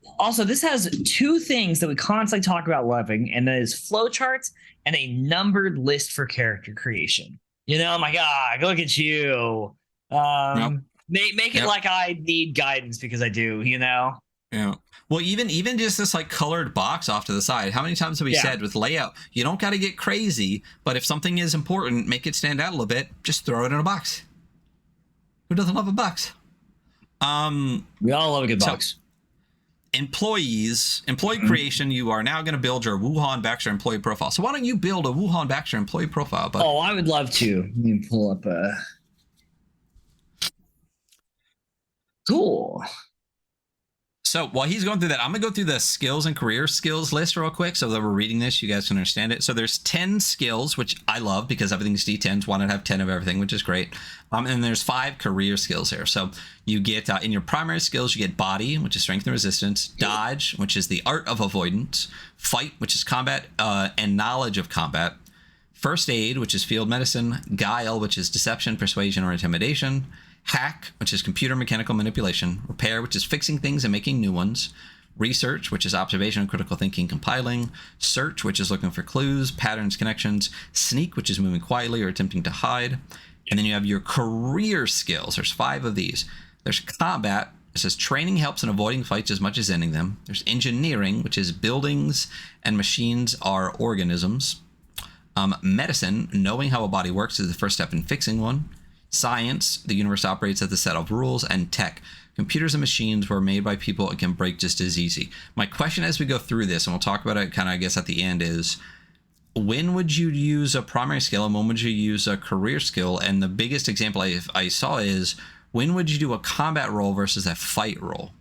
has 2 things that we constantly talk about loving, and that is flowcharts and a numbered list for character creation. Oh my God, look at you. Make it like I need guidance because I do, Yeah. Well, even just this like colored box off to the side. How many times have we said with layout, you don't got to get crazy, but if something is important, make it stand out a little bit, just throw it in a box. Who doesn't love a box? We all love a good box. Employee creation, you are now going to build your Wuhan Baxter employee profile. So why don't you build a Wuhan Baxter employee profile? Bud? Oh, I would love to. Let me pull up Cool. So while he's going through that, I'm going to go through the skills and career skills list real quick so that we're reading this, you guys can understand it. So there's 10 skills, which I love because everything's D10s. Why not have 10 of everything, which is great. And there's 5 career skills here. So you get in your primary skills, you get body, which is strength and resistance, dodge, which is the art of avoidance, fight, which is combat and knowledge of combat, first aid, which is field medicine, guile, which is deception, persuasion, or intimidation, hack, which is computer mechanical manipulation, repair, which is fixing things and making new ones, Research, which is observation, critical thinking, compiling. Search, which is looking for clues, patterns, connections. Sneak, which is moving quietly or attempting to hide. And then you have your career skills. There's 5 of these. There's combat. It says training helps in avoiding fights as much as ending them. There's engineering, which is buildings and machines are organisms. Medicine, knowing how a body works is the first step in fixing one. Science, the universe operates as a set of rules. And tech, computers and machines were made by people and can break just as easy. My question as we go through this, and we'll talk about it kind of, I guess, at the end, is when would you use a primary skill and when would you use a career skill? And the biggest example I saw is, when would you do a combat role versus a fight role?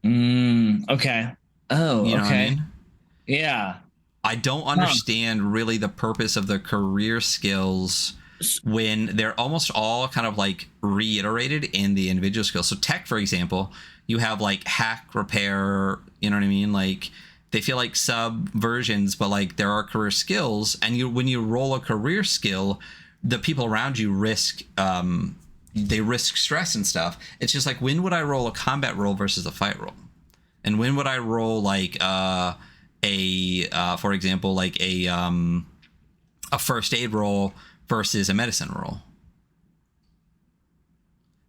Okay. Oh, you know okay. What I mean? Yeah. I don't understand really the purpose of the career skills when they're almost all kind of like reiterated in the individual skills. So tech, for example, you have like hack, repair, you know what I mean? Like they feel like sub versions, but like there are career skills, and when you roll a career skill, the people around you risk stress and stuff. It's just like, when would I roll a combat role versus a fight role? And when would I roll like for example, like a first aid role versus a medicine role?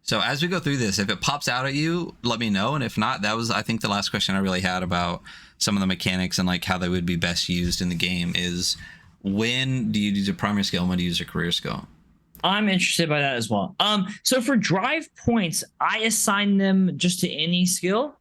So as we go through this, if it pops out at you, let me know. And if not, that was, I think, the last question I really had about some of the mechanics and like how they would be best used in the game is, when do you use a primary skill and when do you use a career skill? I'm interested by that as well. So for drive points, I assign them just to any skill.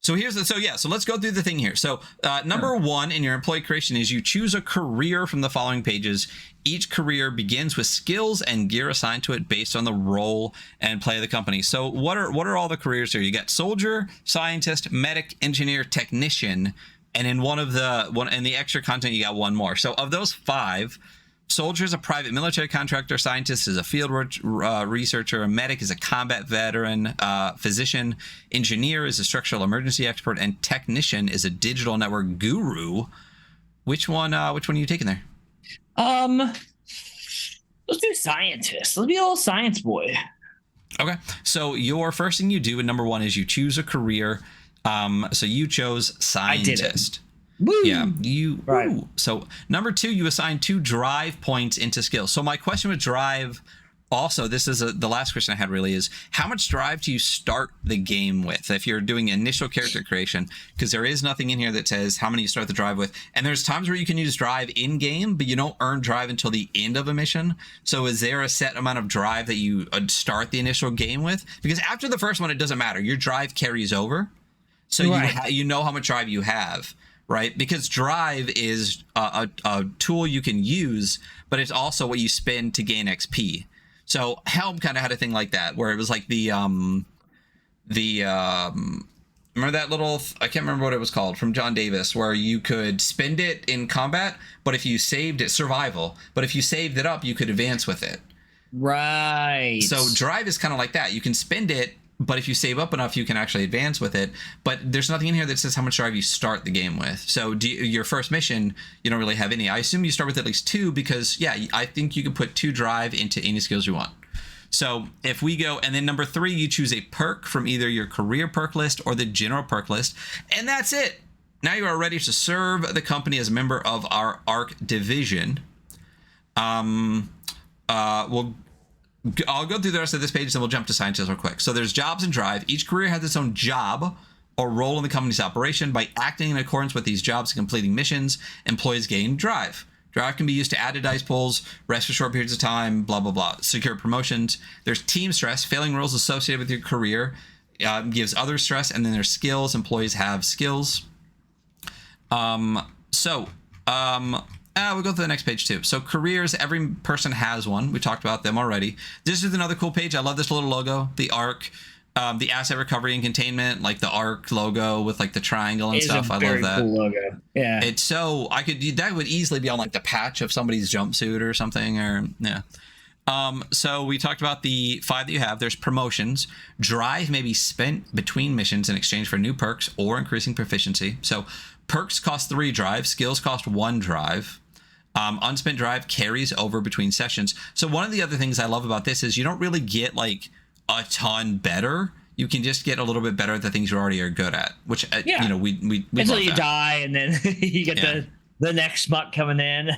So so let's go through the thing here. So number 1 in your employee creation is you choose a career from the following pages. Each career begins with skills and gear assigned to it based on the role and play of the company. So what are all the careers here? You got soldier, scientist, medic, engineer, technician, and in the extra content you got one more. So of those 5, soldier is a private military contractor, scientist is a field researcher, a medic is a combat veteran, physician, engineer is a structural emergency expert, and technician is a digital network guru. Which one are you taking there? Let's do scientist. Let's be a little science boy. Okay. So your first thing you do in number 1 is you choose a career. So you chose scientist. Woo. Yeah, right. Woo. So number 2, you assign 2 drive points into skills. So my question with drive, also, this is the last question I had really, is how much drive do you start the game with if you're doing initial character creation? Because there is nothing in here that says how many you start the drive with. And there's times where you can use drive in game, but you don't earn drive until the end of a mission. So is there a set amount of drive that you start the initial game with? Because after the first one, it doesn't matter. Your drive carries over. So right. you know how much drive you have. Right, because drive is a tool you can use, but it's also what you spend to gain XP. So Helm kind of had a thing like that, where it was like remember that little, I can't remember what it was called, from John Davis, where you could spend it in combat, but if you saved it, survival, but if you saved it up, you could advance with it. Right. So drive is kind of like that. You can spend it, but if you save up enough, you can actually advance with it. But there's nothing in here that says how much drive you start the game with. So your first mission, you don't really have any. I assume you start with at least 2 because, yeah, I think you can put 2 drive into any skills you want. So if we go, and then number 3, you choose a perk from either your career perk list or the general perk list. And that's it. Now you are ready to serve the company as a member of our ARC division. I'll go through the rest of this page, then we'll jump to scientists real quick. So there's jobs and drive. Each career has its own job or role in the company's operation. By acting in accordance with these jobs and completing missions, employees gain drive. Drive can be used to add to dice pools, rest for short periods of time, blah, blah, blah. Secure promotions. There's team stress. Failing roles associated with your career gives other stress. And then there's skills. Employees have skills. We'll go to the next page too. So careers, every person has one. We talked about them already. This is another cool page. I love this little logo, the ARC, the asset recovery and containment, like the ARC logo with like the triangle and stuff. I love that. Cool logo. Yeah. It's so, that would easily be on like the patch of somebody's jumpsuit or something, or yeah. So we talked about the 5 that you have. There's promotions. Drive may be spent between missions in exchange for new perks or increasing proficiency. So perks cost 3 drive, skills cost 1 drive. Unspent drive carries over between sessions. So one of the other things I love about this is you don't really get like a ton better. you can just get a little bit better at the things you already are good at, which Yeah. you know we Until love you that. die, and then you get Yeah. the next schmuck coming in.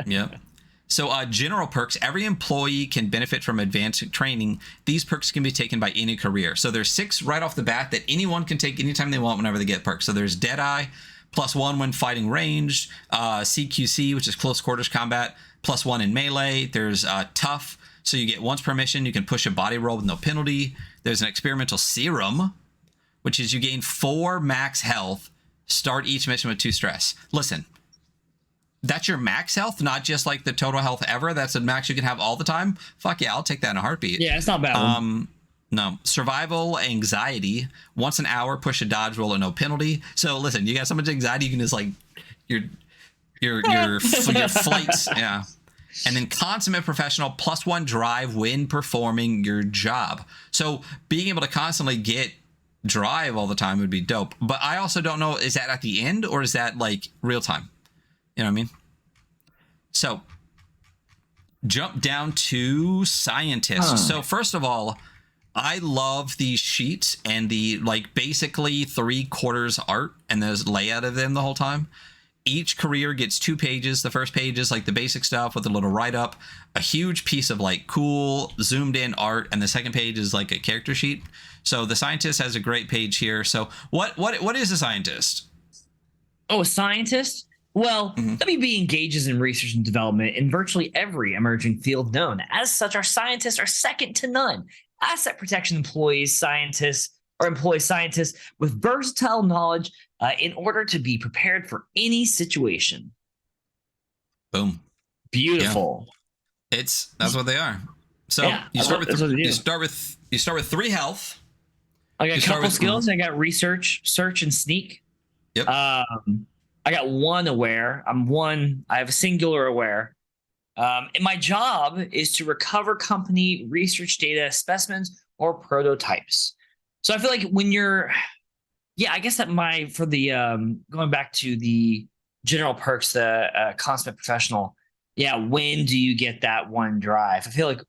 Yep. So general perks, every employee can benefit from advanced training. These perks can be taken by any career. So there's 6 right off the bat that anyone can take anytime they want whenever they get perks. So there's Deadeye, +1 when fighting ranged, CQC, which is close quarters combat, +1 in melee. There's Tough, so you get once per mission, you can push a body roll with no penalty. There's an experimental serum, which is you gain 4 max health, start each mission with 2 stress. Listen, that's your max health, not just like the total health ever. That's a max you can have all the time. Fuck yeah, I'll take that in a heartbeat. Yeah, it's not bad. No. Survival anxiety. Once an hour, push a dodge roll at no penalty. So listen, you got so much anxiety, you can just like your flights. Yeah. And then consummate professional, +1 drive when performing your job. So being able to constantly get drive all the time would be dope. But I also don't know, is that at the end or is that like real time? You know what I mean? So jump down to scientists. So first of all, I love these sheets and the like basically 3/4 art and there's layout of them the whole time. Each career gets 2 pages. The first page is like the basic stuff with a little write-up, a huge piece of like cool zoomed in art, and the second page is like a character sheet. So the scientist has a great page here. So what is a scientist? Oh, a scientist? Well, WB engages in research and development in virtually every emerging field known. As such, our scientists are second to none. Asset protection employee scientists with versatile knowledge in order to be prepared for any situation. Boom. Beautiful. Yeah. That's what they are. So Yeah, you start that's with 3 health. I got a couple skills. I got research, search, and sneak. Yep. I got 1 aware. I have a singular aware. And my job is to recover company research data, specimens, or prototypes. So I feel like when you're, I guess that going back to the general perks, the consummate professional, when do you get that 1 drive? I feel like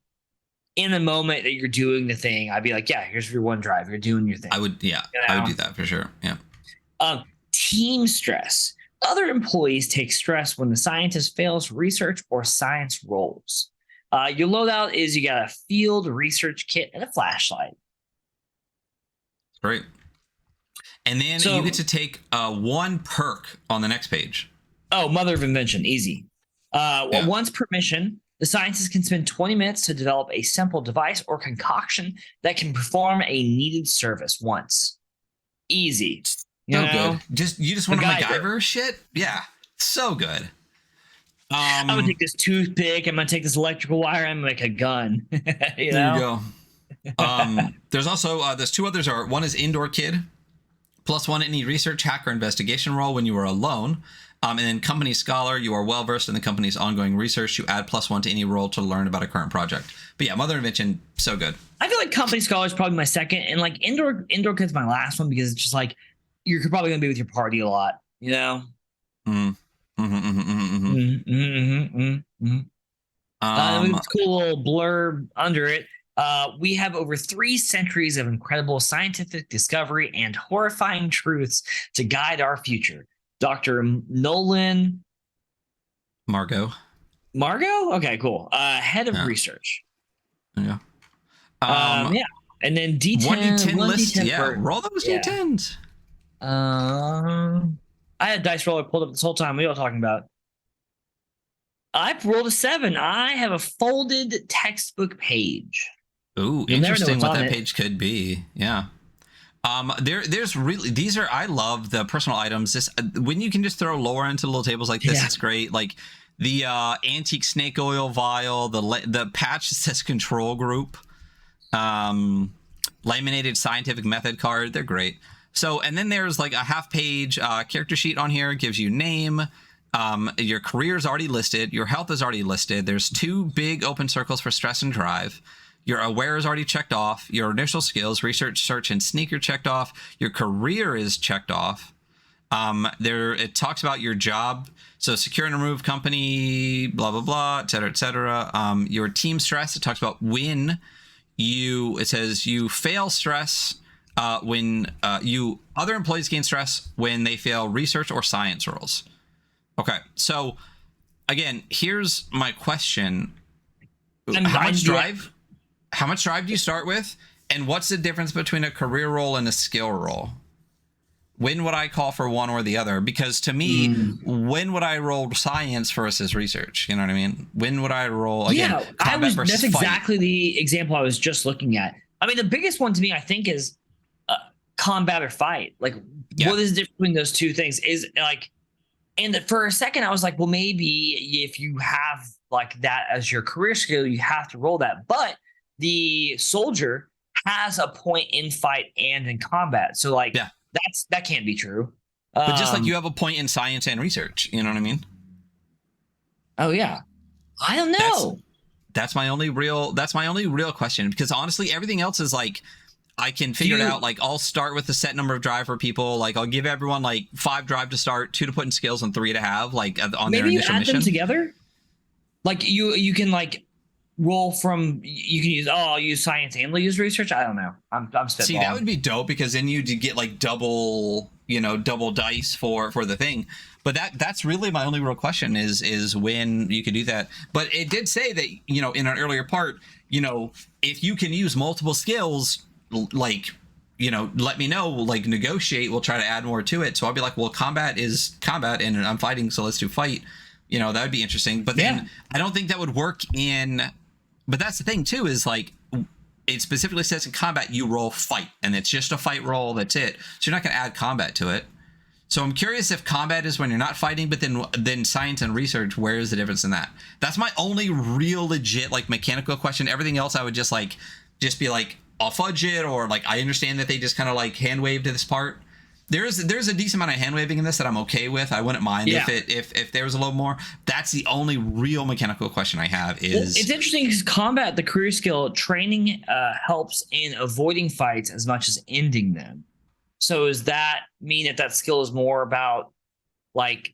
in the moment that you're doing the thing, I'd be like, here's your 1 drive. You're doing your thing. I would do that for sure. Yeah. Team stress. Other employees take stress when the scientist fails research or science roles. Your loadout is you got a field research kit and a flashlight. Great. And then you get to take 1 perk on the next page. Oh, Mother of Invention. Easy. Once per mission, the scientist can spend 20 minutes to develop a simple device or concoction that can perform a needed service once. Easy. So good. You just want to MacGyver shit? Yeah. So good. I'm going to take this toothpick. I'm going to take this electrical wire. I'm going to make a gun. There you go. There's also, there's 2 others. One is Indoor Kid. +1 any research, hack, or investigation role when you are alone. And then Company Scholar, you are well versed in the company's ongoing research. You add +1 to any role to learn about a current project. But yeah, Mother Invention, so good. I feel like Company Scholar is probably my second. And like Indoor Kid's my last one because it's just like, you're probably going to be with your party a lot, you know? With this cool little blurb under it. We have over 3 centuries of incredible scientific discovery and horrifying truths to guide our future. Dr. Nolan. Margot? Okay, cool. Head of research. Yeah. And then D10. 1d10 list. D10 roll those D10s. I had a dice roller pulled up this whole time. What are you all talking about? I rolled a 7. I have a folded textbook page. Ooh, interesting what that page could be. Yeah. There's really, I love the personal items. When you can just throw lore into little tables like this, it's great. Like the antique snake oil vial, the patch that says control group, laminated scientific method card. They're great. So, and then there's like a half-page character sheet on here. It gives you name. Your career is already listed. Your health is already listed. There's 2 big open circles for stress and drive. Your aware is already checked off. Your initial skills, research, search, and sneak are checked off. Your career is checked off. It talks about your job. So secure and remove company, blah, blah, blah, et cetera, et cetera. Your team stress, it talks about when it says you fail stress, when you other employees gain stress when they fail research or science roles. Okay, so again, here's my question: how much drive? How much drive do you start with, and what's the difference between a career role and a skill role? When would I call for one or the other? Because to me, when would I roll science versus research? You know what I mean? When would I roll again? Combat versus that's fight? exactly the example I was just looking at. I mean, the biggest one to me, I think, is combat or fight. Like, what is the difference between those two things? Is like, and for a second, I was like, well, maybe if you have like that as your career skill, you have to roll that. But the soldier has a point in fight and in combat, so like. Yeah. That can't be true. But just like you have a point in science and research, you know what I mean? Oh yeah, I don't know. That's my only real question, because honestly, everything else is like I can figure it out. Like I'll start with a set number of drive for people. Like I'll give everyone like 5 drive to start, 2 to put in skills, and 3 to have like on their initial mission. Maybe you add them together. Like you can like roll from, you can use, I'll use science and we'll use research. I don't know. I'm spitballing. See, that would be dope, because then you get like double dice for the thing. But that's really my only real question is when you could do that. But it did say that, in an earlier part, if you can use multiple skills, like, let me know, like negotiate, we'll try to add more to it. So I'll be like, well, combat is combat and I'm fighting, so let's do fight. That would be interesting. But then I don't think that would work in. But that's the thing too, is like it specifically says in combat you roll fight, and it's just a fight roll. That's it. So you're not going to add combat to it. So I'm curious if combat is when you're not fighting, but then science and research, where is the difference in that? That's my only real legit like mechanical question. Everything else I would just be like, I'll fudge it, or like I understand that they just kind of like hand waved to this part. There's a decent amount of hand waving in this that I'm okay with. I wouldn't mind if there was a little more. That's the only real mechanical question I have is. Well, it's interesting because combat, the career skill training, helps in avoiding fights as much as ending them. So does that mean that skill is more about like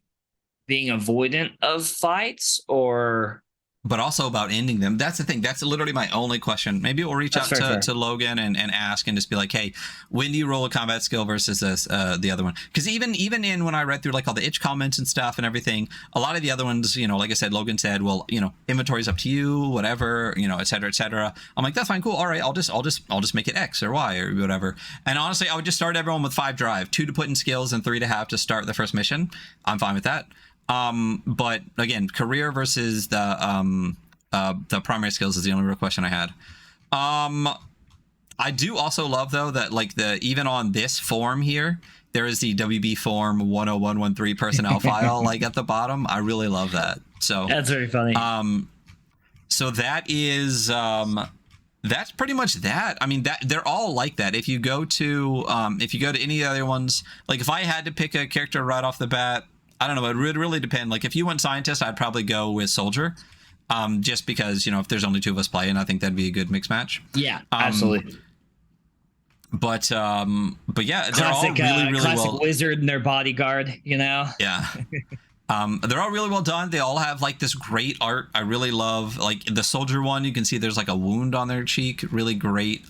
being avoidant of fights, or? But also about ending them. That's the thing. That's literally my only question. Maybe we'll reach out to Logan and ask and just be like, hey, when do you roll a combat skill versus this, the other one? Because even in when I read through like all the itch comments and stuff and everything, a lot of the other ones, like I said, Logan said, well, inventory's up to you, whatever, et cetera, et cetera. I'm like, that's fine, cool. All right, I'll just make it X or Y or whatever. And honestly, I would just start everyone with 5 drive, 2 to put in skills, and 3 to have to start the first mission. I'm fine with that. But again, career versus the primary skills is the only real question I had. I do also love though that like even on this form here, there is the WB form 10113 personnel file like at the bottom. I really love that. So that's very funny. So that is that's pretty much that. I mean, that they're all like that. If you go to any other ones, like if I had to pick a character right off the bat, I don't know. It would really depend. Like if you went scientist, I'd probably go with soldier, just because if there's only 2 of us playing, I think that'd be a good mix match. Yeah, absolutely. But yeah, they're all classic, really classic well. Wizard and their bodyguard, Yeah. They're all really well done. They all have like this great art. I really love like the soldier one. You can see there's like a wound on their cheek. Really great.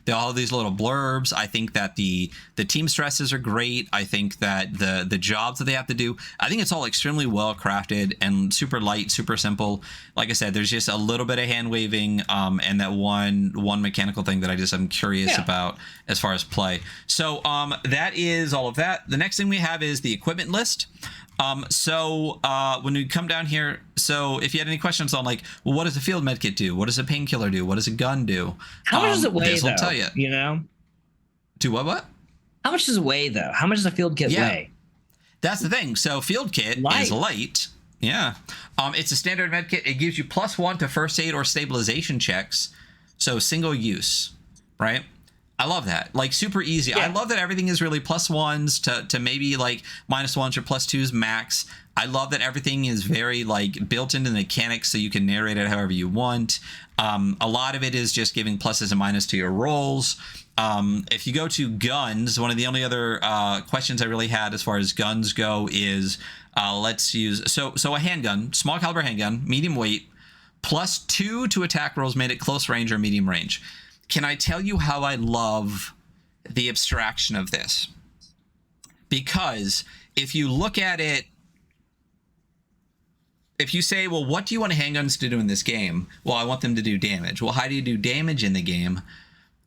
They all have these little blurbs. I think that the team stresses are great. I think that the jobs that they have to do, I think it's all extremely well crafted and super light, super simple. Like I said, there's just a little bit of hand waving and that one mechanical thing that I'm curious about as far as play. So that is all of that. The next thing we have is the equipment list. So when we come down here, so if you had any questions on like, well, what does a field medkit do? What does a painkiller do? What does a gun do? How much does it weigh, this will though? tell you. Do what? How much does it weigh, though? How much does a field kit weigh? That's the thing. So field kit is light. Yeah. It's a standard medkit. It gives you +1 to first aid or stabilization checks. So single use, right? I love that. Like super easy. Yeah. I love that everything is really +1s to maybe like -1s or +2s max. I love that everything is very like built into the mechanics, so you can narrate it however you want. A lot of it is just giving pluses and minuses to your rolls. If you go to guns, one of the only other questions I really had as far as guns go is let's use so a handgun, small caliber handgun, medium weight, +2 to attack rolls made at close range or medium range. Can I tell you how I love the abstraction of this. Because if you look at it, if you say, well, what do you want handguns to do in this game? Well, I want them to do damage. Well, how do you do damage in the game?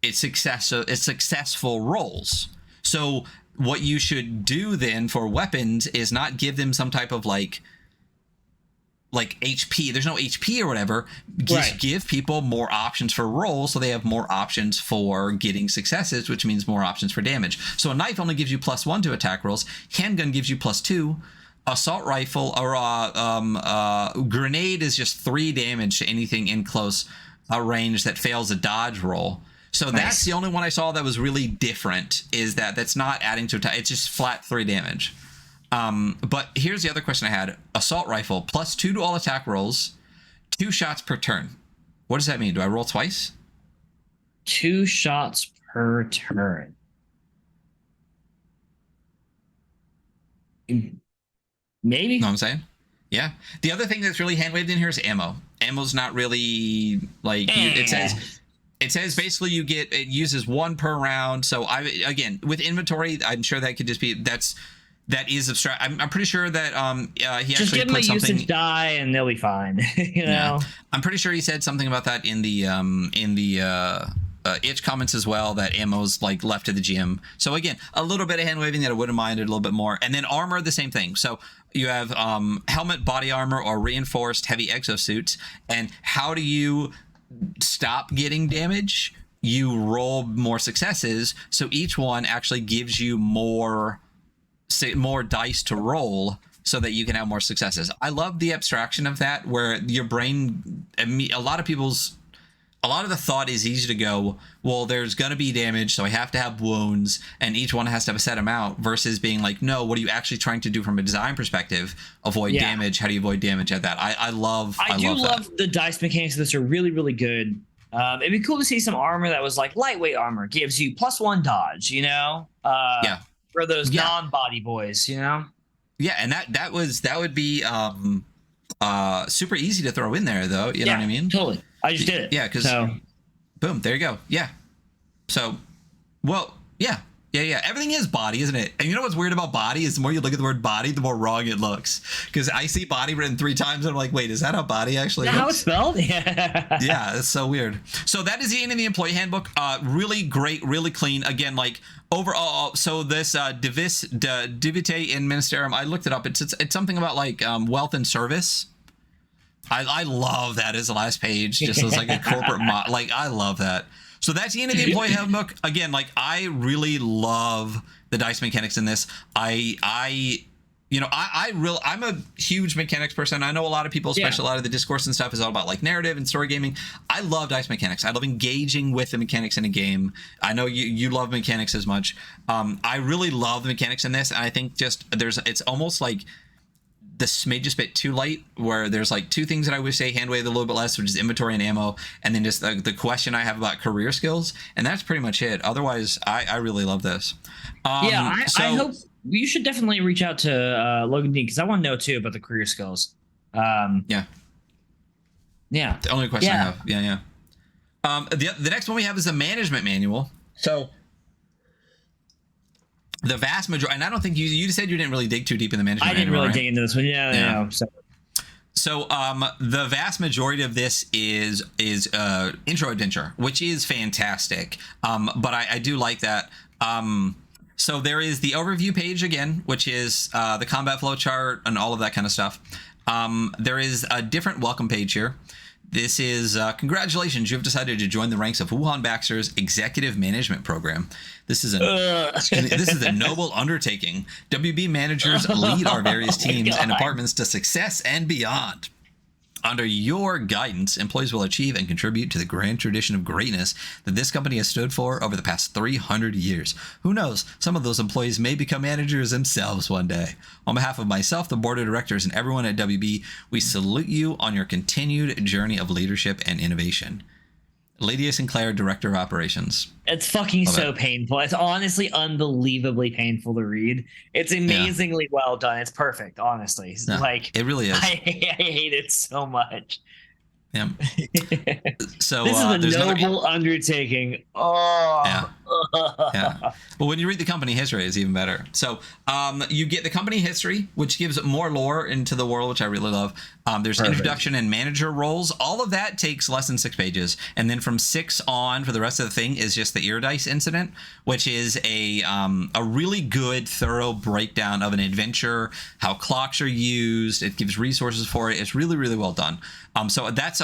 It's successful rolls. So what you should do then for weapons is not give them some type of like HP. There's no HP or whatever. Just give people more options for rolls, so they have more options for getting successes, which means more options for damage. So a knife only gives you +1 to attack rolls. Handgun gives you +2. Assault rifle or grenade is just 3 damage to anything in close range that fails a dodge roll. So that's the only one I saw that was really different, is that's not adding to attack. It's just flat 3 damage. But here's the other question I had. Assault rifle, +2 to all attack rolls, 2 shots per turn. What does that mean? Do I roll twice? 2 shots per turn. Maybe. Know what I'm saying? Yeah. The other thing that's really hand-waved in here is ammo. Ammo's not really like it says basically it uses 1 per round. So again, with inventory, I'm sure that could just be that is abstract. I'm pretty sure that he just actually give them put a something usage die and they'll be fine. You know. Yeah. I'm pretty sure he said something about that in the itch comments as well, that ammo's like left to the GM. So again, a little bit of hand waving that I wouldn't mind, a little bit more. And then armor, the same thing. So you have helmet, body armor, or reinforced heavy exosuits. And how do you stop getting damage? You roll more successes, so each one actually gives you more dice to roll so that you can have more successes. I love the abstraction of that, where your brain, a lot of the thought is easy to go, well, there's going to be damage, so I have to have wounds, and each one has to have a set amount, versus being like, no, what are you actually trying to do from a design perspective? Avoid damage. How do you avoid damage at that? I love the dice mechanics of this are really, really good. It'd be cool to see some armor that was like lightweight armor, gives you +1 dodge, you know? For those non-body boys, you know? Yeah, and that would be super easy to throw in there, though. You know what I mean? Totally. I just did it. Yeah, because boom, there you go. Yeah. So, well, yeah. Everything is body, isn't it? And you know what's weird about body is the more you look at the word body, the more wrong it looks. Because I see body written 3 times, and I'm like, wait, is that how body actually looks? How it's spelled? Yeah. Yeah, it's so weird. So that is the end of the employee handbook. Really great, really clean. Again, like overall, so this divite in ministerium, I looked it up. It's something about like wealth and service. I love that as the last page, just as like a corporate like I love that. So that's the end of the employee handbook. Again, like I really love the dice mechanics in this. I'm a huge mechanics person. I know a lot of people, especially a lot of the discourse and stuff, is all about like narrative and story gaming. I love dice mechanics. I love engaging with the mechanics in a game. I know you love mechanics as much. I really love the mechanics in this, and I think it's almost like the smidgest bit too light, where there's like 2 things that I would say hand wave a little bit less, which is inventory and ammo, and then just the question I have about career skills, and that's pretty much it. Otherwise, I really love this. I hope you should definitely reach out to Logan Dean, because I want to know too about the career skills. The only question I have. The next one we have is the management manual. So the vast majority, and I don't think you said you didn't really dig too deep in the management manual. I didn't really right? dig into this one. Yeah. So the vast majority of this is intro adventure, which is fantastic. But I do like that. So there is the overview page again, which is the combat flow chart and all of that kind of stuff. There is a different welcome page here. This is congratulations, you've decided to join the ranks of Wuhan Baxter's executive management program. This is a noble undertaking. WB managers lead our various teams and departments to success and beyond. Under your guidance, employees will achieve and contribute to the grand tradition of greatness that this company has stood for over the past 300 years. Who knows, some of those employees may become managers themselves one day. On behalf of myself, the board of directors, and everyone at WB, we salute you on your continued journey of leadership and innovation. Lydia Sinclair, Director of Operations. It's fucking so painful. It's honestly unbelievably painful to read. It's amazingly well done. It's perfect, honestly. No, like it really is. I hate it so much. Yeah. So this is a noble undertaking. Oh. Yeah. Yeah. But when you read the company history, it's even better. So you get the company history, which gives more lore into the world, which I really love. There's introduction and manager roles. All of that takes less than 6 pages. And then from 6 on for the rest of the thing is just the Eardice incident, which is a really good, thorough breakdown of an adventure, how clocks are used. It gives resources for it. It's really, really well done. So that's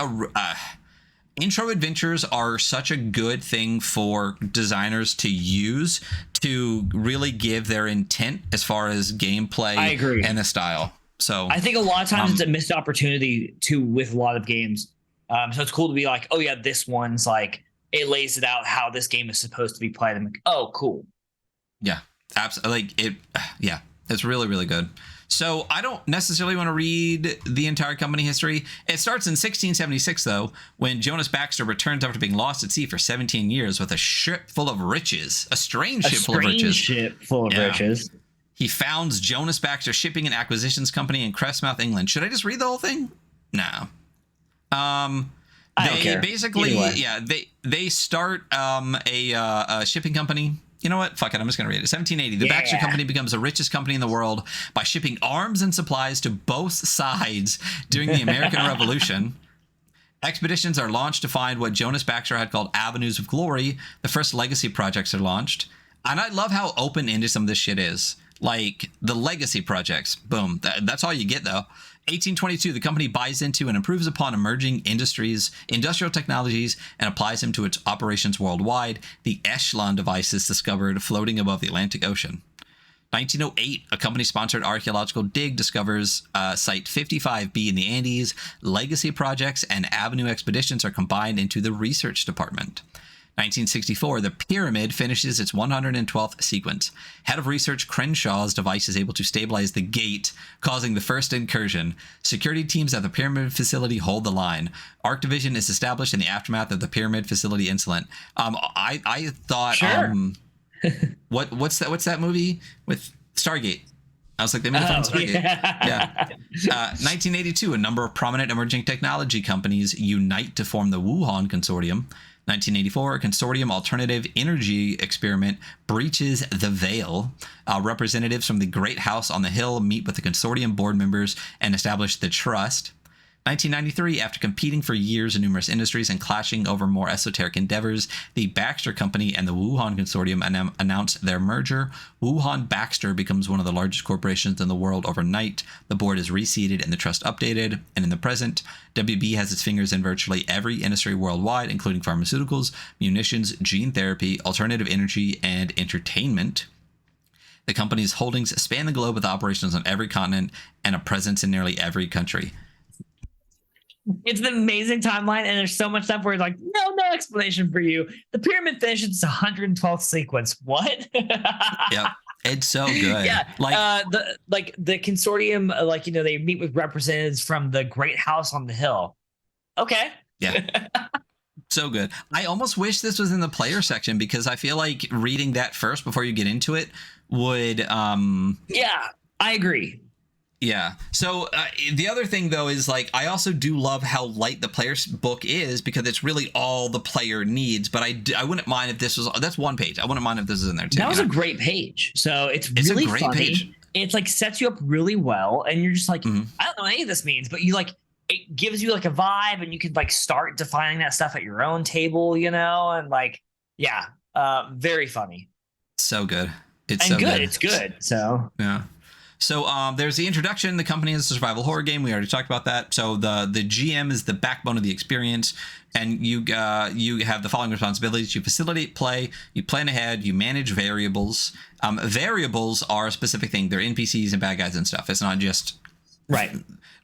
intro adventures are such a good thing for designers to use to really give their intent as far as gameplay. I agree. And the style. So I think a lot of times it's a missed opportunity too with a lot of games. So it's cool to be like, oh yeah, this one's like, it lays it out how this game is supposed to be played. I'm like, oh, cool. Yeah, absolutely. Like it. Yeah, it's really, really good. So I don't necessarily want to read the entire company history. It starts in 1676, though, when Jonas Baxter returns after being lost at sea for 17 years with a ship full of riches, a strange ship full of riches. He founds Jonas Baxter Shipping and Acquisitions Company in Crestmouth, England. Should I just read the whole thing? No. I don't care. Basically, they start a shipping company. You know what? Fuck it. I'm just going to read it. 1780. The Baxter Company becomes the richest company in the world by shipping arms and supplies to both sides during the American Revolution. Expeditions are launched to find what Jonas Baxter had called Avenues of Glory. The first legacy projects are launched. And I love how open-ended some of this shit is. Like the legacy projects. Boom. That's all you get, though. 1822, the company buys into and improves upon emerging industries, industrial technologies, and applies them to its operations worldwide. The Echelon device is discovered floating above the Atlantic Ocean. 1908, a company-sponsored archaeological dig discovers Site 55B in the Andes. Legacy projects and Avenue expeditions are combined into the research department. 1964, the Pyramid finishes its 112th sequence. Head of research Crenshaw's device is able to stabilize the gate, causing the first incursion. Security teams at the Pyramid facility hold the line. Arc Division is established in the aftermath of the Pyramid facility incident. I thought, sure. What's that movie with Stargate? I was like, they made a fun Stargate. Yeah. 1982, a number of prominent emerging technology companies unite to form the Wuhan Consortium. 1984, a consortium alternative energy experiment breaches the veil. Representatives from the Great House on the Hill meet with the consortium board members and establish the trust. 1993, after competing for years in numerous industries and clashing over more esoteric endeavors, the Baxter Company and the Wuhan Consortium announced their merger. Wuhan Baxter becomes one of the largest corporations in the world overnight. The board is reseated and the trust updated. And in the present, WB has its fingers in virtually every industry worldwide, including pharmaceuticals, munitions, gene therapy, alternative energy, and entertainment. The company's holdings span the globe with operations on every continent and a presence in nearly every country. It's an amazing timeline, and there's so much stuff where it's like, no explanation for you. The Pyramid finishes its 112th sequence. What? Yeah, it's so good. Yeah, the consortium, they meet with representatives from the Great House on the Hill. Okay. Yeah. So good. I almost wish this was in the player section because I feel like reading that first before you get into it would. Yeah, I agree. Yeah. So the other thing, though, is like I also do love how light the player's book is because it's really all the player needs. But I wouldn't mind if this was that's one page. I wouldn't mind if this was in there, too. That was a great page. So it's really funny. Page. It's like sets you up really well. And you're just like, I don't know what any of this means. But it gives you like a vibe and you can like start defining that stuff at your own table, and like, yeah, very funny. So good. It's so good. It's good. So, yeah. So there's the introduction. The company is a survival horror game. We already talked about that. So the GM is the backbone of the experience, and you have the following responsibilities: you facilitate play, you plan ahead, you manage variables. Variables are a specific thing. They're NPCs and bad guys and stuff. It's not just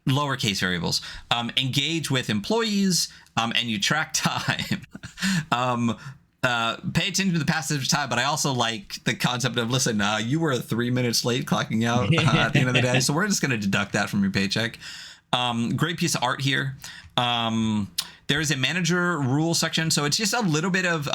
lowercase variables. Engage with employees, and you track time. Pay attention to the passage of time, but I also like the concept of, listen, you were 3 minutes late clocking out at the end of the day, so we're just going to deduct that from your paycheck. Great piece of art here. There is a manager rule section, so it's just a little bit of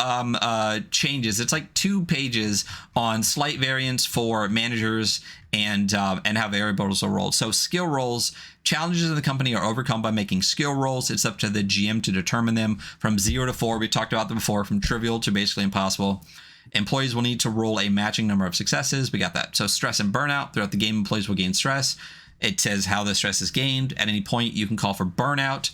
changes. It's like 2 pages on slight variants for managers and how variables are rolled. So skill rolls, challenges in the company are overcome by making skill rolls. It's up to the GM to determine them from 0 to 4. We talked about them before, from trivial to basically impossible. Employees will need to roll a matching number of successes. We got that. So stress and burnout. Throughout the game, employees will gain stress. It says how the stress is gained. At any point, you can call for burnout.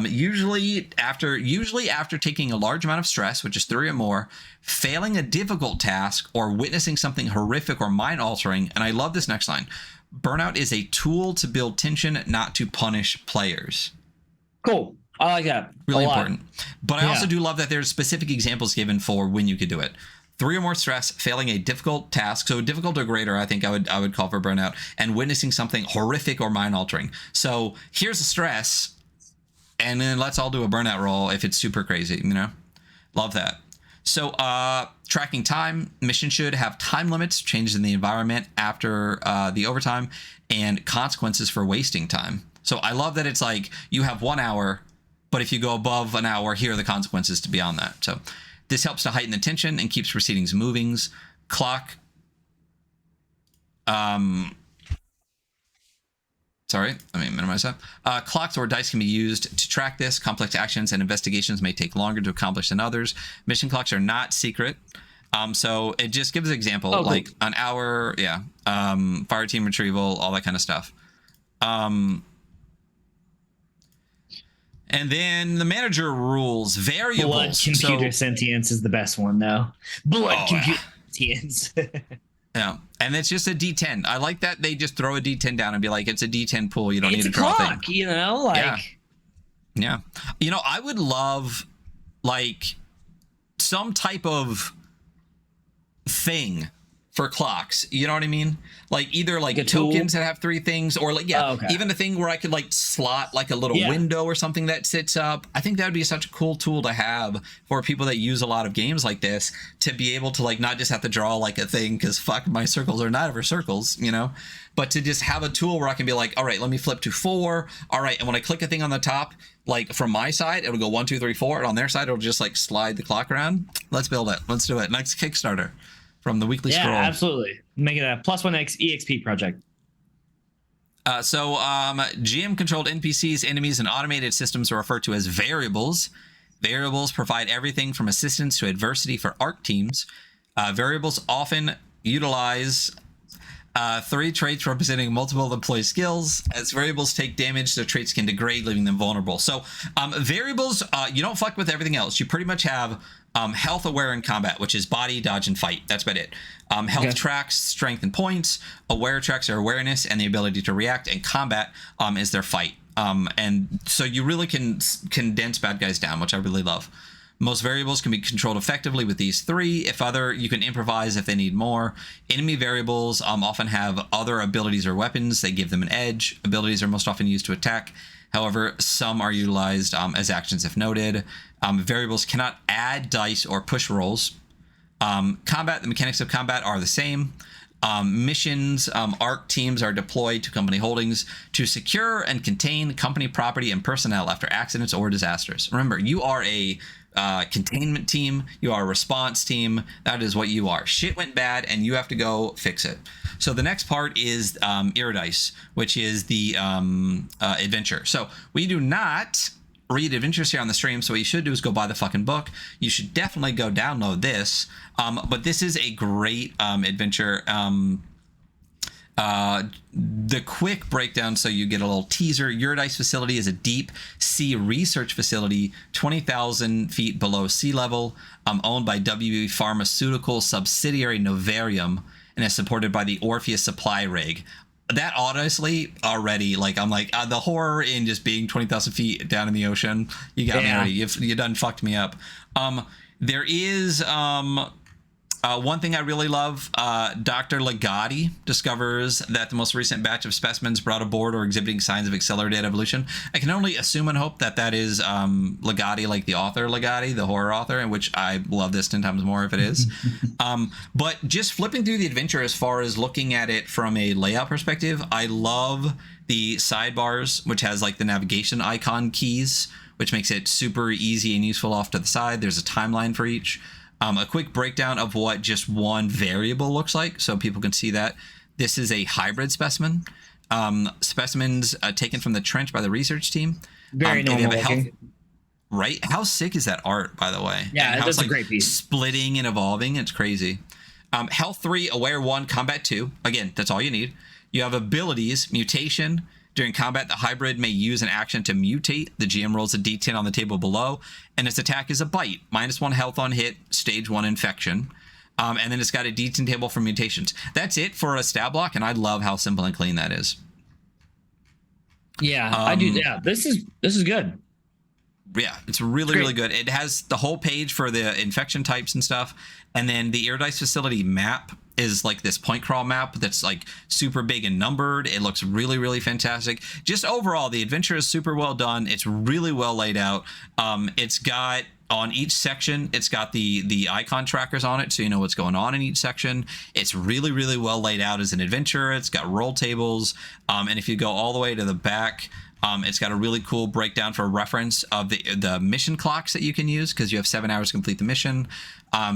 Usually after taking a large amount of stress, which is 3 or more, failing a difficult task, or witnessing something horrific or mind-altering. And I love this next line. Burnout is a tool to build tension, not to punish players. Cool. I like that. Really important. But I also do love that there's specific examples given for when you could do it. 3 or more stress, failing a difficult task. So difficult or greater, I think I would call for burnout, and witnessing something horrific or mind-altering. So here's the stress, and then let's all do a burnout roll if it's super crazy, you know? Love that. So tracking time. Mission should have time limits, changes in the environment after the overtime, and consequences for wasting time. So I love that it's like you have 1 hour, but if you go above an hour, here are the consequences to beyond that. So this helps to heighten the tension and keeps proceedings moving. Clock. Sorry, let me minimize that. Clocks or dice can be used to track this. Complex actions and investigations may take longer to accomplish than others. Mission clocks are not secret. So it just gives an example, like an hour, fire team retrieval, all that kind of stuff. And then the manager rules, variables. Blood computer sentience is the best one, though. Blood computer sentience. Yeah, and it's just a D10. I like that they just throw a D10 down and be like, it's a D10 pool. You don't need to draw a thing. You know, like. Yeah. You know, I would love, like, some type of thing for clocks. You know what I mean? Like either like tokens that have 3 things, or like even a thing where I could like slot like a little window or something that sits up. I think that would be such a cool tool to have for people that use a lot of games like this, to be able to like not just have to draw like a thing, because fuck, my circles are not ever circles, you know, but to just have a tool where I can be like, all right, let me flip to 4. All right, and when I click a thing on the top, like from my side, it'll go 1, 2, 3, 4, and on their side, it'll just like slide the clock around. Let's build it. Let's do it. Next Kickstarter. From the weekly scroll. Yeah, absolutely. Make it a +1 EXP project. GM-controlled NPCs, enemies, and automated systems are referred to as variables. Variables provide everything from assistance to adversity for ARC teams. Variables often utilize 3 traits representing multiple employee skills. As variables take damage, their traits can degrade, leaving them vulnerable. So variables, you don't fuck with everything else. You pretty much have health, aware, and combat, which is body, dodge, and fight. That's about it. Health tracks strength and points. Aware tracks their awareness and the ability to react. And combat is their fight. And so you really can condense bad guys down, which I really love. Most variables can be controlled effectively with these 3. If other, you can improvise if they need more. Enemy variables often have other abilities or weapons. They give them an edge. Abilities are most often used to attack. However, some are utilized as actions if noted. Variables cannot add dice or push rolls. Combat, the mechanics of combat are the same. Missions, ARC teams are deployed to company holdings to secure and contain company property and personnel after accidents or disasters. Remember, you are a containment team. You are a response team. That is what you are. Shit went bad and you have to go fix it. So the next part is Iridice, which is the adventure. So we do not read adventures here on the stream, so what you should do is go buy the fucking book. You should definitely go download this. But this is a great adventure. The quick breakdown, so you get a little teaser. Uridice facility is a deep sea research facility 20,000 feet below sea level, owned by WB Pharmaceutical subsidiary Novarium, and is supported by the Orpheus supply rig. That honestly already, like, I'm like, the horror in just being 20,000 feet down in the ocean, you got me already. You done fucked me up. There is one thing I really love. Dr. Legati discovers that the most recent batch of specimens brought aboard are exhibiting signs of accelerated evolution. I can only assume and hope that that is Legati, like the author Legati, the horror author, in which I love this 10 times more if it is. But just flipping through the adventure, as far as looking at it from a layout perspective, I love the sidebars, which has like the navigation icon keys, which makes it super easy and useful off to the side. There's a timeline for each. A quick breakdown of what just one variable looks like, so people can see that. This is a hybrid specimen. Specimens taken from the trench by the research team. Very normal looking. Right? How sick is that art, by the way? Yeah, And how that's it's a like great piece. splitting and evolving. It's crazy. Health 3, Aware 1, Combat 2. Again, that's all you need. You have abilities, Mutation. During combat, the hybrid may use an action to mutate. The GM rolls a d10 on the table below, and its attack is a bite. -1 health on hit, stage 1 infection. And then it's got a d10 table for mutations. That's it for a stab block, and I love how simple and clean that is. Yeah, I do. Yeah, this is good. Yeah, it's really, really good. It has the whole page for the infection types and stuff. And then the Airdice facility map is like this point crawl map that's like super big and numbered. It looks really, really fantastic. Just overall, the adventure is super well done. It's really well laid out. It's got on each section, it's got the icon trackers on it, so you know what's going on in each section. It's really, really well laid out as an adventure. It's got roll tables. And if you go all the way to the back, it's got a really cool breakdown for reference of the mission clocks that you can use, because you have 7 hours to complete the mission.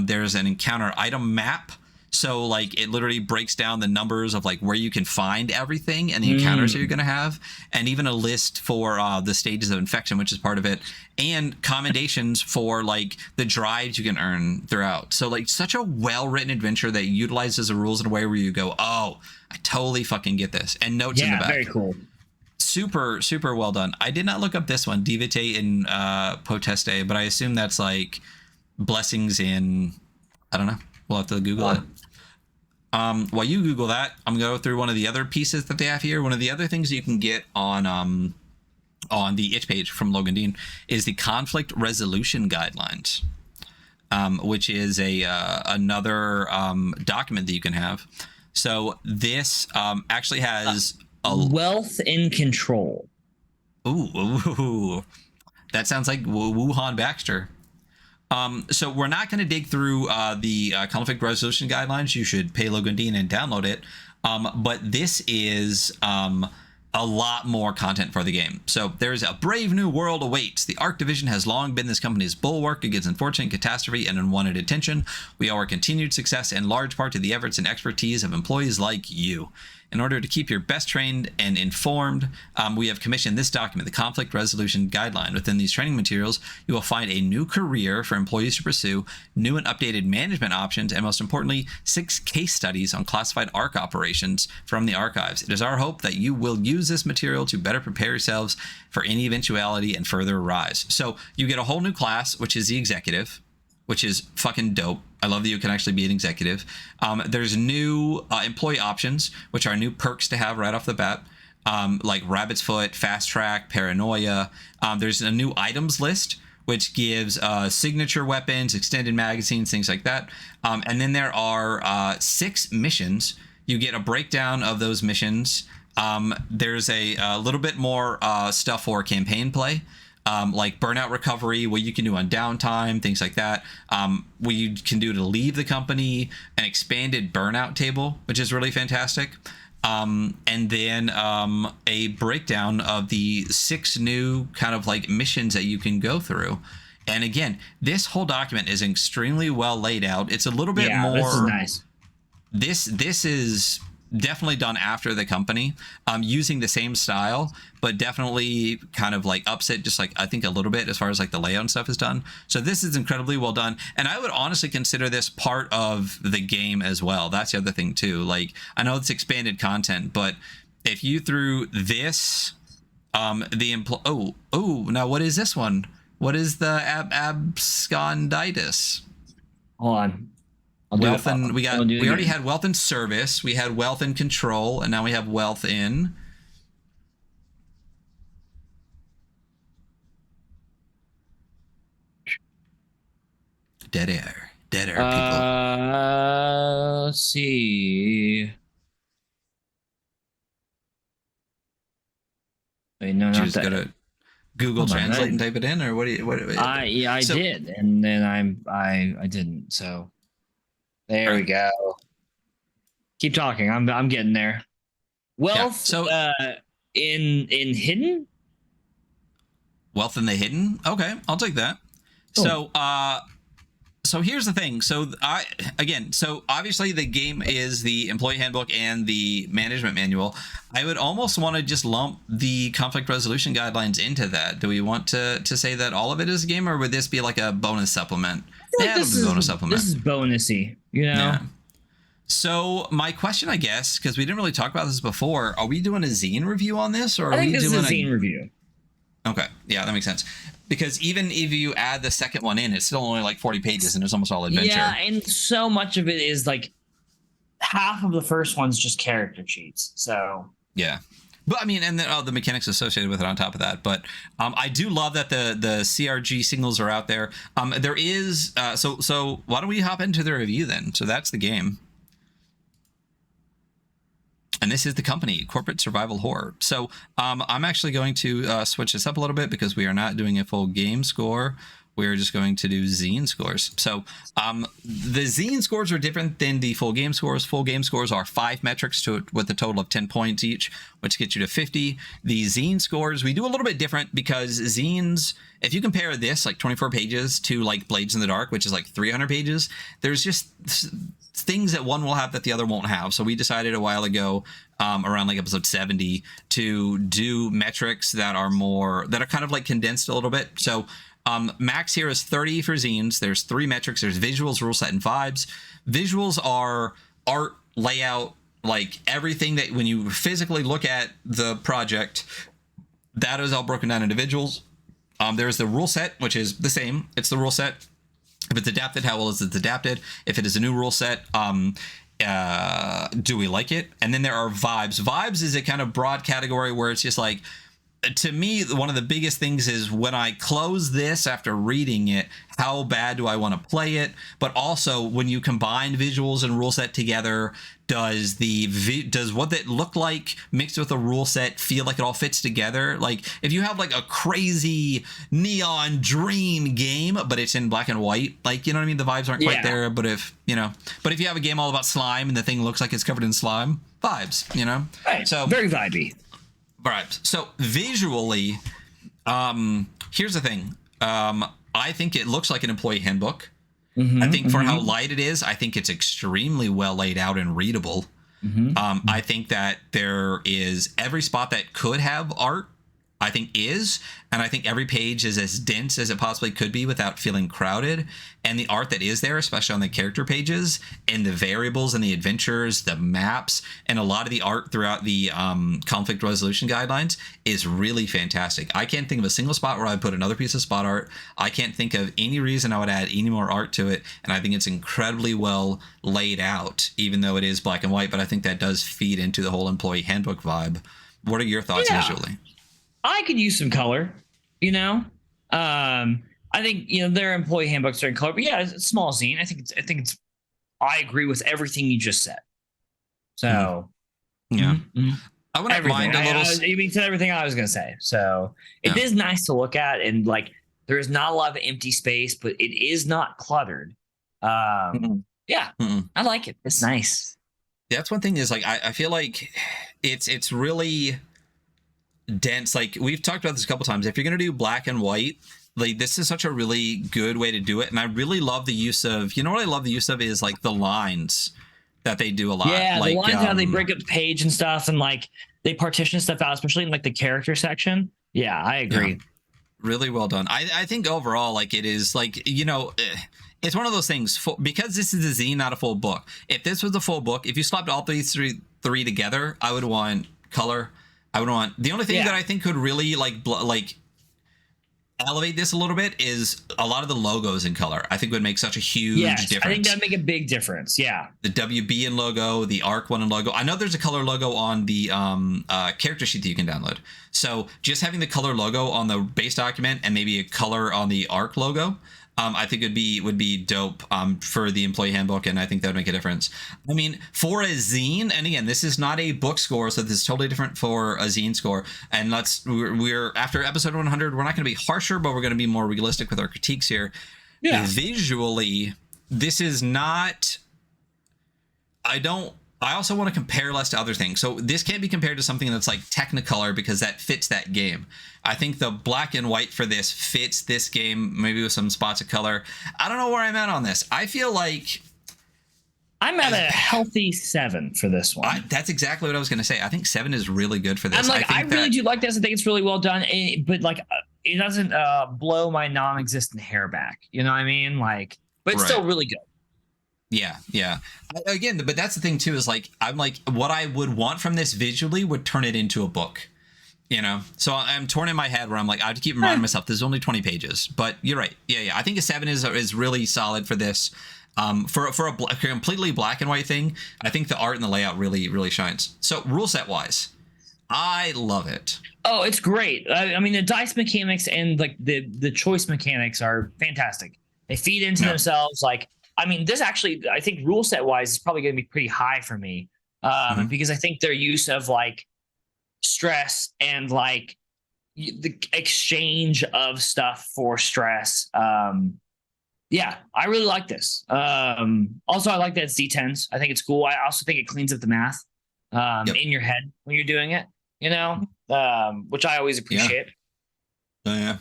There's an encounter item map. So like it literally breaks down the numbers of like where you can find everything and the encounters that you're going to have, and even a list for the stages of infection, which is part of it, and commendations for like the drives you can earn throughout. So like such a well-written adventure that utilizes the rules in a way where you go, oh, I totally fucking get this. And notes in the back. Very cool. Super, super well done. I did not look up this one, Divite in Poteste, but I assume that's like blessings in, I don't know. We'll have to Google it. While you Google that, I'm going to go through one of the other pieces that they have here. One of the other things you can get on the itch page from Logan Dean is the conflict resolution guidelines, which is another document that you can have. So this actually has wealth in control. Ooh, that sounds like Wuhan Baxter. So we're not going to dig through the conflict resolution guidelines. You should pay Logan Dean and download it. But this is a lot more content for the game. So there's a brave new world awaits. The ARC division has long been this company's bulwark against unfortunate catastrophe and unwanted attention. We owe our continued success in large part to the efforts and expertise of employees like you. In order to keep your best trained and informed, we have commissioned this document, the Conflict Resolution Guideline. Within these training materials, you will find a new career for employees to pursue, new and updated management options, and most importantly, 6 case studies on classified ARC operations from the archives. It is our hope that you will use this material to better prepare yourselves for any eventuality and further rise. So you get a whole new class, which is the executive, which is fucking dope. I love that you can actually be an executive. There's new employee options, which are new perks to have right off the bat, like Rabbit's Foot, Fast Track, Paranoia. There's a new items list, which gives signature weapons, extended magazines, things like that. And then there are 6 missions. You get a breakdown of those missions. There's a little bit more stuff for campaign play. Like burnout recovery, what you can do on downtime, things like that. What you can do to leave the company, an expanded burnout table, which is really fantastic. And then a breakdown of the 6 new kind of like missions that you can go through. And again, this whole document is extremely well laid out. It's a little bit more. This is nice. This is definitely done after the company, using the same style, but definitely kind of like ups it just like I think a little bit as far as like the layout and stuff is done. So this is incredibly well done, and I would honestly consider this part of the game as well. That's the other thing too. Like I know it's expanded content, but if you threw this now what is this one? What is the absconditis? Hold on. Wealth and we already had wealth and service, we had wealth and control, and now we have wealth in dead air people. Let's see. Wait, no, not that. Go to Google Translate and type it in, or what? I did, and then I didn't. So there we go. Keep talking. I'm getting there. Wealth. Yeah, so in hidden. Wealth in the hidden. Okay, I'll take that. Cool. So here's the thing. So so obviously the game is the employee handbook and the management manual. I would almost want to just lump the conflict resolution guidelines into that. Do we want to say that all of it is a game, or would this be like a bonus supplement? Like this is bonusy, you know? Yeah. So my question, I guess, because we didn't really talk about this before, are we doing a zine review on this, or I think this is a zine review? Okay, yeah, that makes sense. Because even if you add the second one in, it's still only like 40 pages, and it's almost all adventure. Yeah, and so much of it is like half of the first one's just character sheets. So yeah. But I mean, and then the mechanics associated with it on top of that. But I do love that the CRG signals are out there. There is so why don't we hop into the review then? So that's the game. And this is the company, Corporate Survival Horror. So I'm actually going to switch this up a little bit because we are not doing a full game score. We're just going to do zine scores. So the zine scores are different than the full game scores. Full game scores are 5 metrics with a total of 10 points each, which gets you to 50. The zine scores, we do a little bit different because zines, if you compare this, like 24 pages, to like Blades in the Dark, which is like 300 pages, there's just things that one will have that the other won't have. So we decided a while ago, around like episode 70, to do metrics that are kind of like condensed a little bit. So max here is 30 for zines. There's 3 metrics. There's visuals, rule set, and vibes. Visuals are art, layout, like everything that when you physically look at the project, that is all broken down into visuals. There's the rule set, which is the same. It's the rule set. If it's adapted, how well is it adapted? If it is a new rule set, do we like it? And then there are vibes. Vibes is a kind of broad category where it's just like, to me, one of the biggest things is when I close this after reading it, how bad do I want to play it? But also when you combine visuals and rule set together, does what that look like mixed with a rule set feel like it all fits together? Like if you have like a crazy neon dream game, but it's in black and white, like, you know what I mean? The vibes aren't quite there. But if you have a game all about slime and the thing looks like it's covered in slime, vibes, Right. So very vibey. Vibes. So visually, here's the thing. I think it looks like an employee handbook. I think for how light it is, I think it's extremely well laid out and readable. I think that there is every spot that could have art, I think is, and I think every page is as dense as it possibly could be without feeling crowded. And the art that is there, especially on the character pages and the variables and the adventures, the maps, and a lot of the art throughout the conflict resolution guidelines is really fantastic. I can't think of a single spot where I'd put another piece of spot art. I can't think of any reason I would add any more art to it. And I think it's incredibly well laid out, even though it is black and white. But I think that does feed into the whole employee handbook vibe. What are your thoughts visually? I could use some color, I think, their employee handbooks are in color, but yeah, it's a small zine. I agree with everything you just said. So, yeah, I wouldn't mind a little. You said everything I was going to say. So it is nice to look at, and like, there is not a lot of empty space, but it is not cluttered. Yeah, I like it. It's nice. That's one thing is like, I feel like it's really dense. Like we've talked about this a couple times. If you're going to do black and white, like this is such a really good way to do it. And I really love the use of, what I love the use of is like the lines that they do a lot. Yeah, like, the lines how they break up the page and stuff, and like they partition stuff out, especially in like the character section. Yeah, I agree. Yeah, really well done. I think overall, like it is like, it's one of those things because this is a zine, not a full book. If this was a full book, if you slapped all three together, I would want color. I would want the only thing that I think could really like elevate this a little bit is a lot of the logos in color. I think would make such a huge difference. I think that'd make a big difference. Yeah. The WB in logo, the ARC one in logo. I know there's a color logo on the character sheet that you can download. So just having the color logo on the base document and maybe a color on the ARC logo, I think would be dope for the employee handbook, and I think that would make a difference. I mean, for a zine, and again, this is not a book score, so this is totally different for a zine score. And we're after episode 100, we're not going to be harsher, but we're going to be more realistic with our critiques here. Yeah. Visually, this is not. I don't I also want to compare less to other things. So this can't be compared to something that's like Technicolor because that fits that game. I think the black and white for this fits this game, maybe with some spots of color. I don't know where I'm at on this. I feel like I'm at a healthy 7 for this one. That's exactly what I was going to say. I think 7 is really good for this. I'm like, I really do like this. I think it's really well done, but like, it doesn't blow my non-existent hair back. You know what I mean? Like, but it's still really good. Yeah. Again, but that's the thing too, is like, I'm like, what I would want from this visually would turn it into a book, you know? So I'm torn in my head where I'm like, I have to keep reminding myself there's only 20 pages, but you're right. Yeah. I think a 7 is really solid for this. For a completely black and white thing, I think the art and the layout really shines. So rule set wise, I love it. Oh, it's great. I mean, the dice mechanics and like the choice mechanics are fantastic. They feed into themselves. Like, I mean, this actually, I think rule set wise is probably going to be pretty high for me, because I think their use of like stress and like the exchange of stuff for stress. Yeah, I really like this. Also, I like that it's D10s. I think it's cool. I also think it cleans up the math in your head when you're doing it, you know, which I always appreciate. Yeah.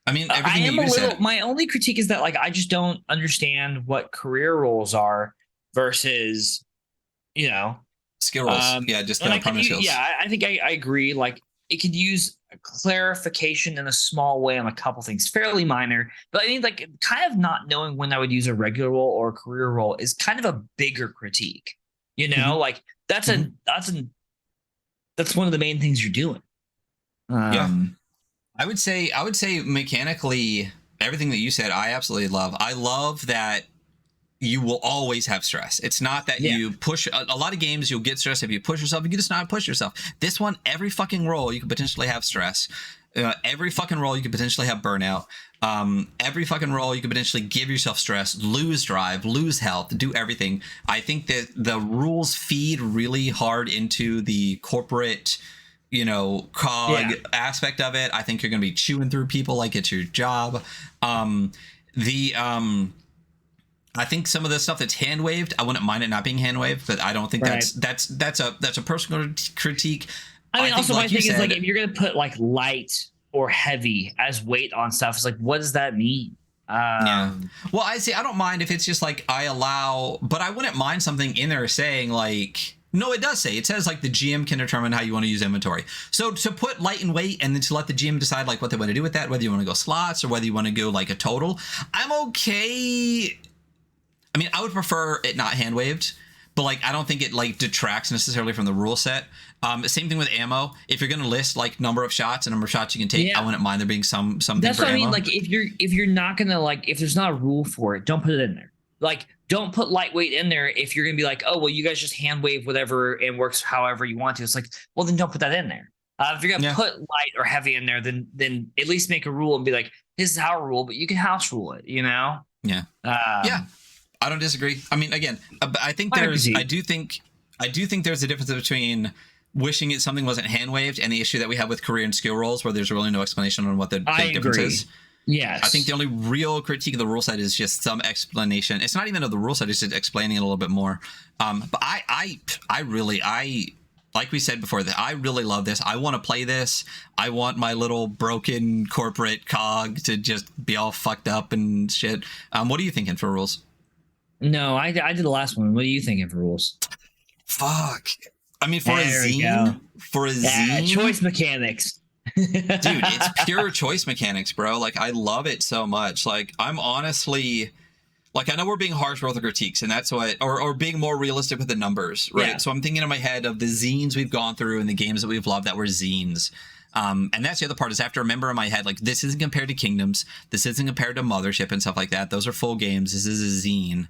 I mean, everything that you said. My only critique is that, like, I just don't understand what career roles are versus, you know, skill roles. Just primary skills. Yeah, I think I agree. Like, it could use a clarification in a small way on a couple things, fairly minor. But I mean, like, kind of not knowing when I would use a regular role or a career role is kind of a bigger critique. You know, like that's one of the main things you're doing. I would say mechanically, everything that you said, I absolutely love. I love that you will always have stress. It's not that you push a lot of games. You'll get stressed if you push yourself. You can just not push yourself. This one, every fucking roll, you could potentially have stress. Every fucking roll, you could potentially have burnout. Every fucking roll, you could potentially give yourself stress, lose drive, lose health, do everything. I think that the rules feed really hard into the corporate, you know, cog aspect of it. I think you're going to be chewing through people like it's your job. I think some of the stuff that's hand waved, I wouldn't mind it not being hand waved, but I don't think that's a personal critique. I mean, also my thing is, like, if you're going to put like light or heavy as weight on stuff, it's like, what does that mean? Well, I don't mind if it's just like I allow, but I wouldn't mind something in there saying like, no, it does say, it says like the GM can determine how you want to use inventory. So to put light and weight and then to let the GM decide like what they want to do with that, whether you want to go slots or whether you want to go like a total, I'm okay. I mean, I would prefer it not hand waved, but like, I don't think it like detracts necessarily from the rule set. Same thing with ammo. If you're going to list like number of shots and number of shots you can take, I wouldn't mind there being something That's for what ammo. I mean. Like, if you're not going to, like, if there's not a rule for it, don't put it in there. Like, don't put lightweight in there if you're going to be like, oh, well, you guys just hand wave whatever and works however you want to. It's like, well, then don't put that in there. If you're going to put light or heavy in there, then at least make a rule and be like, this is our rule, but you can house rule it, you know? Yeah. I don't disagree. I mean, again, I think I do think there's a difference between wishing something wasn't hand waved and the issue that we have with career and skill roles where there's really no explanation on what the big difference is. Yes. I think the only real critique of the rule set is just some explanation. It's not even of the rule set, it's just explaining it a little bit more. But I really, like we said before, that I really love this. I want to play this. I want my little broken corporate cog to just be all fucked up and shit. What are you thinking for rules? No, I did the last one. What are you thinking for rules? Fuck. I mean, for a zine, choice mechanics. Dude, it's pure choice mechanics, bro. Like, I love it so much. Like, I'm honestly, like, I know we're being harsh with the critiques, and that's what, or being more realistic with the numbers, right? Yeah. So I'm thinking in my head of the zines we've gone through and the games that we've loved that were zines. And that's the other part, is I have to remember in my head, like, this isn't compared to Kingdoms. This isn't compared to Mothership and stuff like that. Those are full games. This is a zine.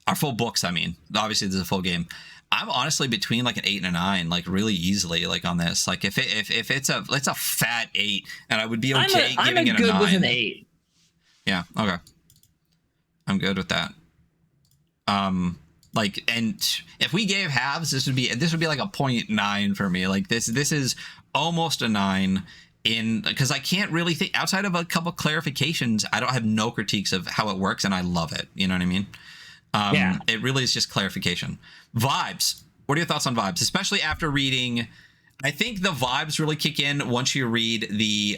Our full books, I mean. Obviously, this is a full game. I'm honestly between like an 8 and a 9, like really easily, like on this. Like if it's a fat 8, and I would be okay giving it a 9. I'm good with an 8. Yeah, okay. I'm good with that. Like, and if we gave halves, this would be like a 0.9 for me. Like this is almost a 9 because I can't really think outside of a couple clarifications. I don't have no critiques of how it works, and I love it. You know what I mean? It really is just clarification. Vibes. What are your thoughts on vibes, especially after reading? I think the vibes really kick in once you read the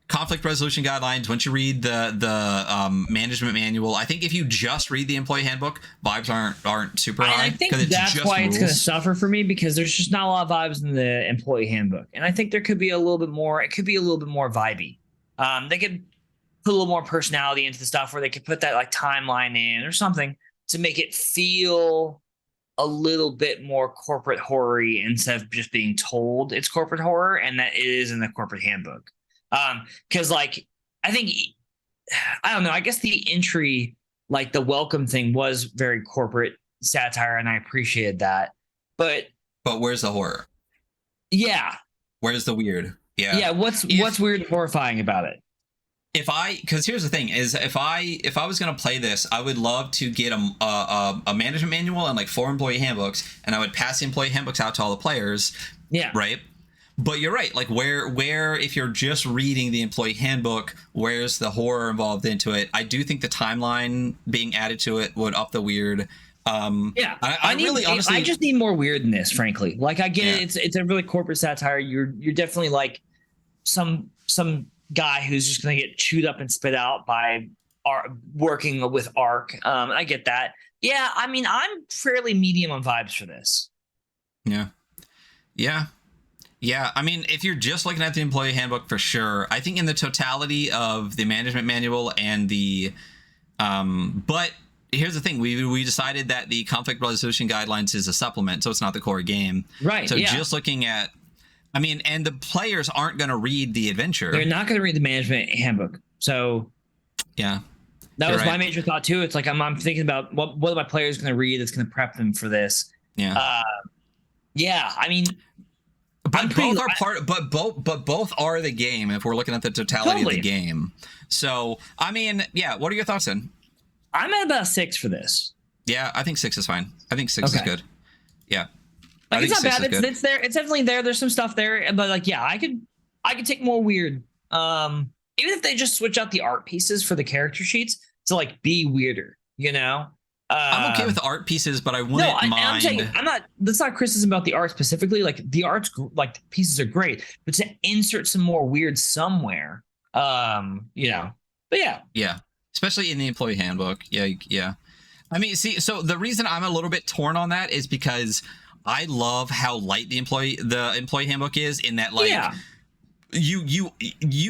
conflict resolution guidelines, once you read the management manual. I think if you just read the employee handbook, vibes aren't super high. I think that's why it's going to suffer for me, because there's just not a lot of vibes in the employee handbook, and I think there could be a little bit more. It could be a little bit more vibey. They could put a little more personality into the stuff, where they could put that like timeline in or something to make it feel a little bit more corporate horror-y, instead of just being told it's corporate horror, and that it is in the corporate handbook. Because like, I think, I don't know, I guess the entry, like the welcome thing, was very corporate satire, and I appreciated that. But where's the horror? Yeah. Where's the weird? Yeah. Yeah. What's weird and horrifying about it? Because here's the thing is, if I was going to play this, I would love to get a management manual and like 4 employee handbooks, and I would pass the employee handbooks out to all the players. Yeah. Right. But you're right. Like where if you're just reading the employee handbook, where's the horror involved into it? I do think the timeline being added to it would up the weird. I just need more weirdness, frankly. Like, I get it. It's a really corporate satire. You're definitely like some guy who's just going to get chewed up and spit out by working with ARC. I get that. Yeah. I mean, I'm fairly medium on vibes for this. Yeah. Yeah. Yeah, I mean, if you're just looking at the employee handbook, for sure. I think in the totality of the management manual and the, but here's the thing: we decided that the conflict resolution guidelines is a supplement, so it's not the core game. Right. So just looking at, I mean, and the players aren't going to read the adventure. They're not going to read the management handbook. So yeah, that was my major thought too. It's like I'm thinking about what are my players going to read that's going to prep them for this. Yeah. Yeah. I mean. But both are both are the game if we're looking at the totality of the game. So, I mean, yeah, what are your thoughts then? I'm at about 6 for this. Yeah, I think 6 is fine. I think 6 is good. Yeah. Like, it's not bad. It's there. It's definitely there. There's some stuff there, but like, yeah, I could take more weird. Even if they just switch out the art pieces for the character sheets to like be weirder, you know? I'm okay with the art pieces, but I wouldn't mind. That's not criticism about the art specifically. Like, the art's like, the pieces are great, but to insert some more weird somewhere, you know. But yeah, especially in the employee handbook. Yeah. I mean, see, so the reason I'm a little bit torn on that is because I love how light the employee handbook is, in that, like. Yeah. You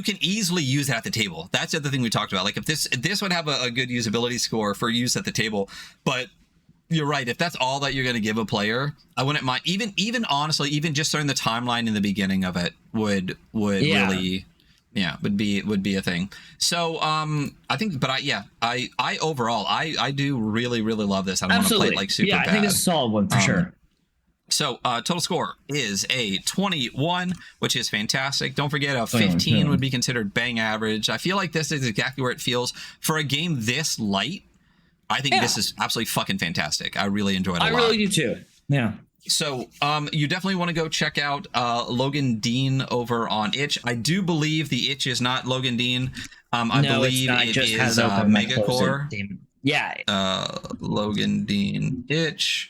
can easily use that at the table. That's the other thing we talked about. Like, if this would have a good usability score for use at the table, but you're right. If that's all that you're going to give a player, I wouldn't mind. Even honestly, even just throwing the timeline in the beginning of it would really, would be a thing. So I think, but I overall I do really love this. I don't want to play it like super bad. I think it's a solid one for sure. So total score is a 21, which is fantastic. Don't forget, a 15 would be considered bang average. I feel like this is exactly where it feels for a game this light. I think this is absolutely fucking fantastic. I really enjoyed it a lot. I really do too. Yeah. So you definitely want to go check out Logan Dean over on itch. I do believe the itch is not Logan Dean. I believe it is Megacore. Yeah. Logan Dean itch.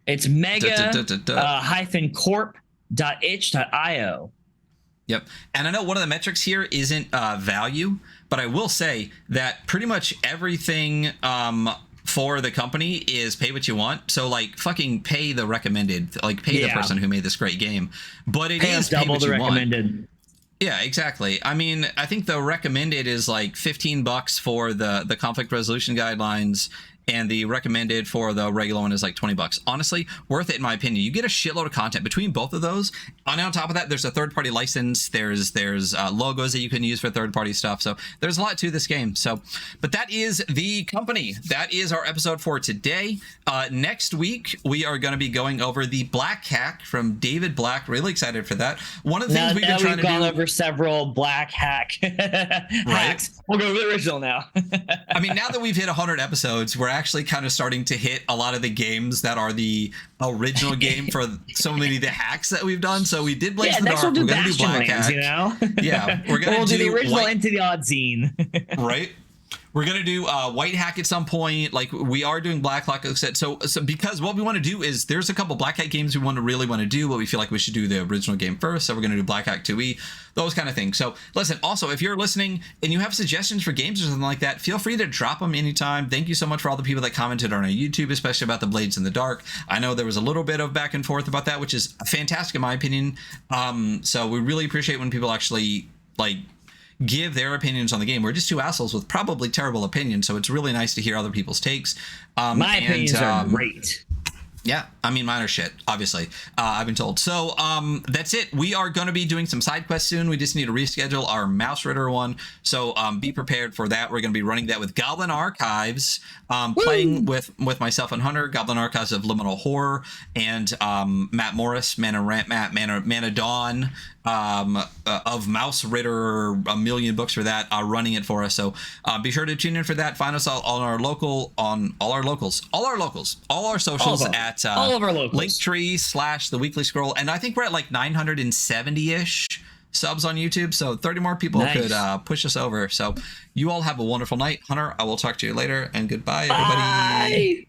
It's mega-corp.itch.io. Yep. And I know one of the metrics here isn't value, but I will say that pretty much everything for the company is pay what you want. So, like, fucking pay the recommended, like, pay the person who made this great game. But it is pay what you want. Yeah, exactly. I mean, I think the recommended is like $15 for the conflict resolution guidelines, and the recommended for the regular one is like $20. Honestly, worth it in my opinion. You get a shitload of content between both of those. And on top of that, there's a third-party license. There's logos that you can use for third-party stuff. So there's a lot to this game. So, but that is the company. That is our episode for today. Next week, we are going to be going over the Black Hack from David Black. Really excited for that. One of the things we've been trying to do. We've gone over several Black Hack hacks. We'll go with the original now. I mean, now that we've hit 100 episodes, we're actually kind of starting to hit a lot of the games that are the original game for so many of the hacks that we've done. So we did Blaze the Dark. We're going to do Black Hack. You know? Yeah, we're going to do the original Into the Odd Zine. Right. We're gonna do White Hack at some point. Like we are doing Black Hack. So because what we want to do is there's a couple Black Hack games we really want to do, but we feel like we should do the original game first. So we're gonna do Black Hack 2E, those kind of things. So listen, also if you're listening and you have suggestions for games or something like that, feel free to drop them anytime. Thank you so much for all the people that commented on our YouTube, especially about the Blades in the Dark. I know there was a little bit of back and forth about that, which is fantastic in my opinion. So we really appreciate when people actually like give their opinions on the game. We're just two assholes with probably terrible opinions, so it's really nice to hear other people's takes. My opinions are great. Yeah, I mean, mine are shit, obviously. I've been told. So that's it. We are going to be doing some side quests soon. We just need to reschedule our Mouse Ritter one. So be prepared for that. We're going to be running that with Goblin Archives, playing with myself and Hunter, Goblin Archives of Liminal Horror, and Matt Morris, Mana Dawn, of Mouse Ritter, a million books for that, running it for us. So be sure to tune in for that. Find us all on our socials at all of our locals. Linktree / The Weekly Scroll, and I think we're at like 970-ish subs on YouTube, so 30 more people could push us over. So you all have a wonderful night. Hunter, I will talk to you later, and goodbye, everybody. Bye.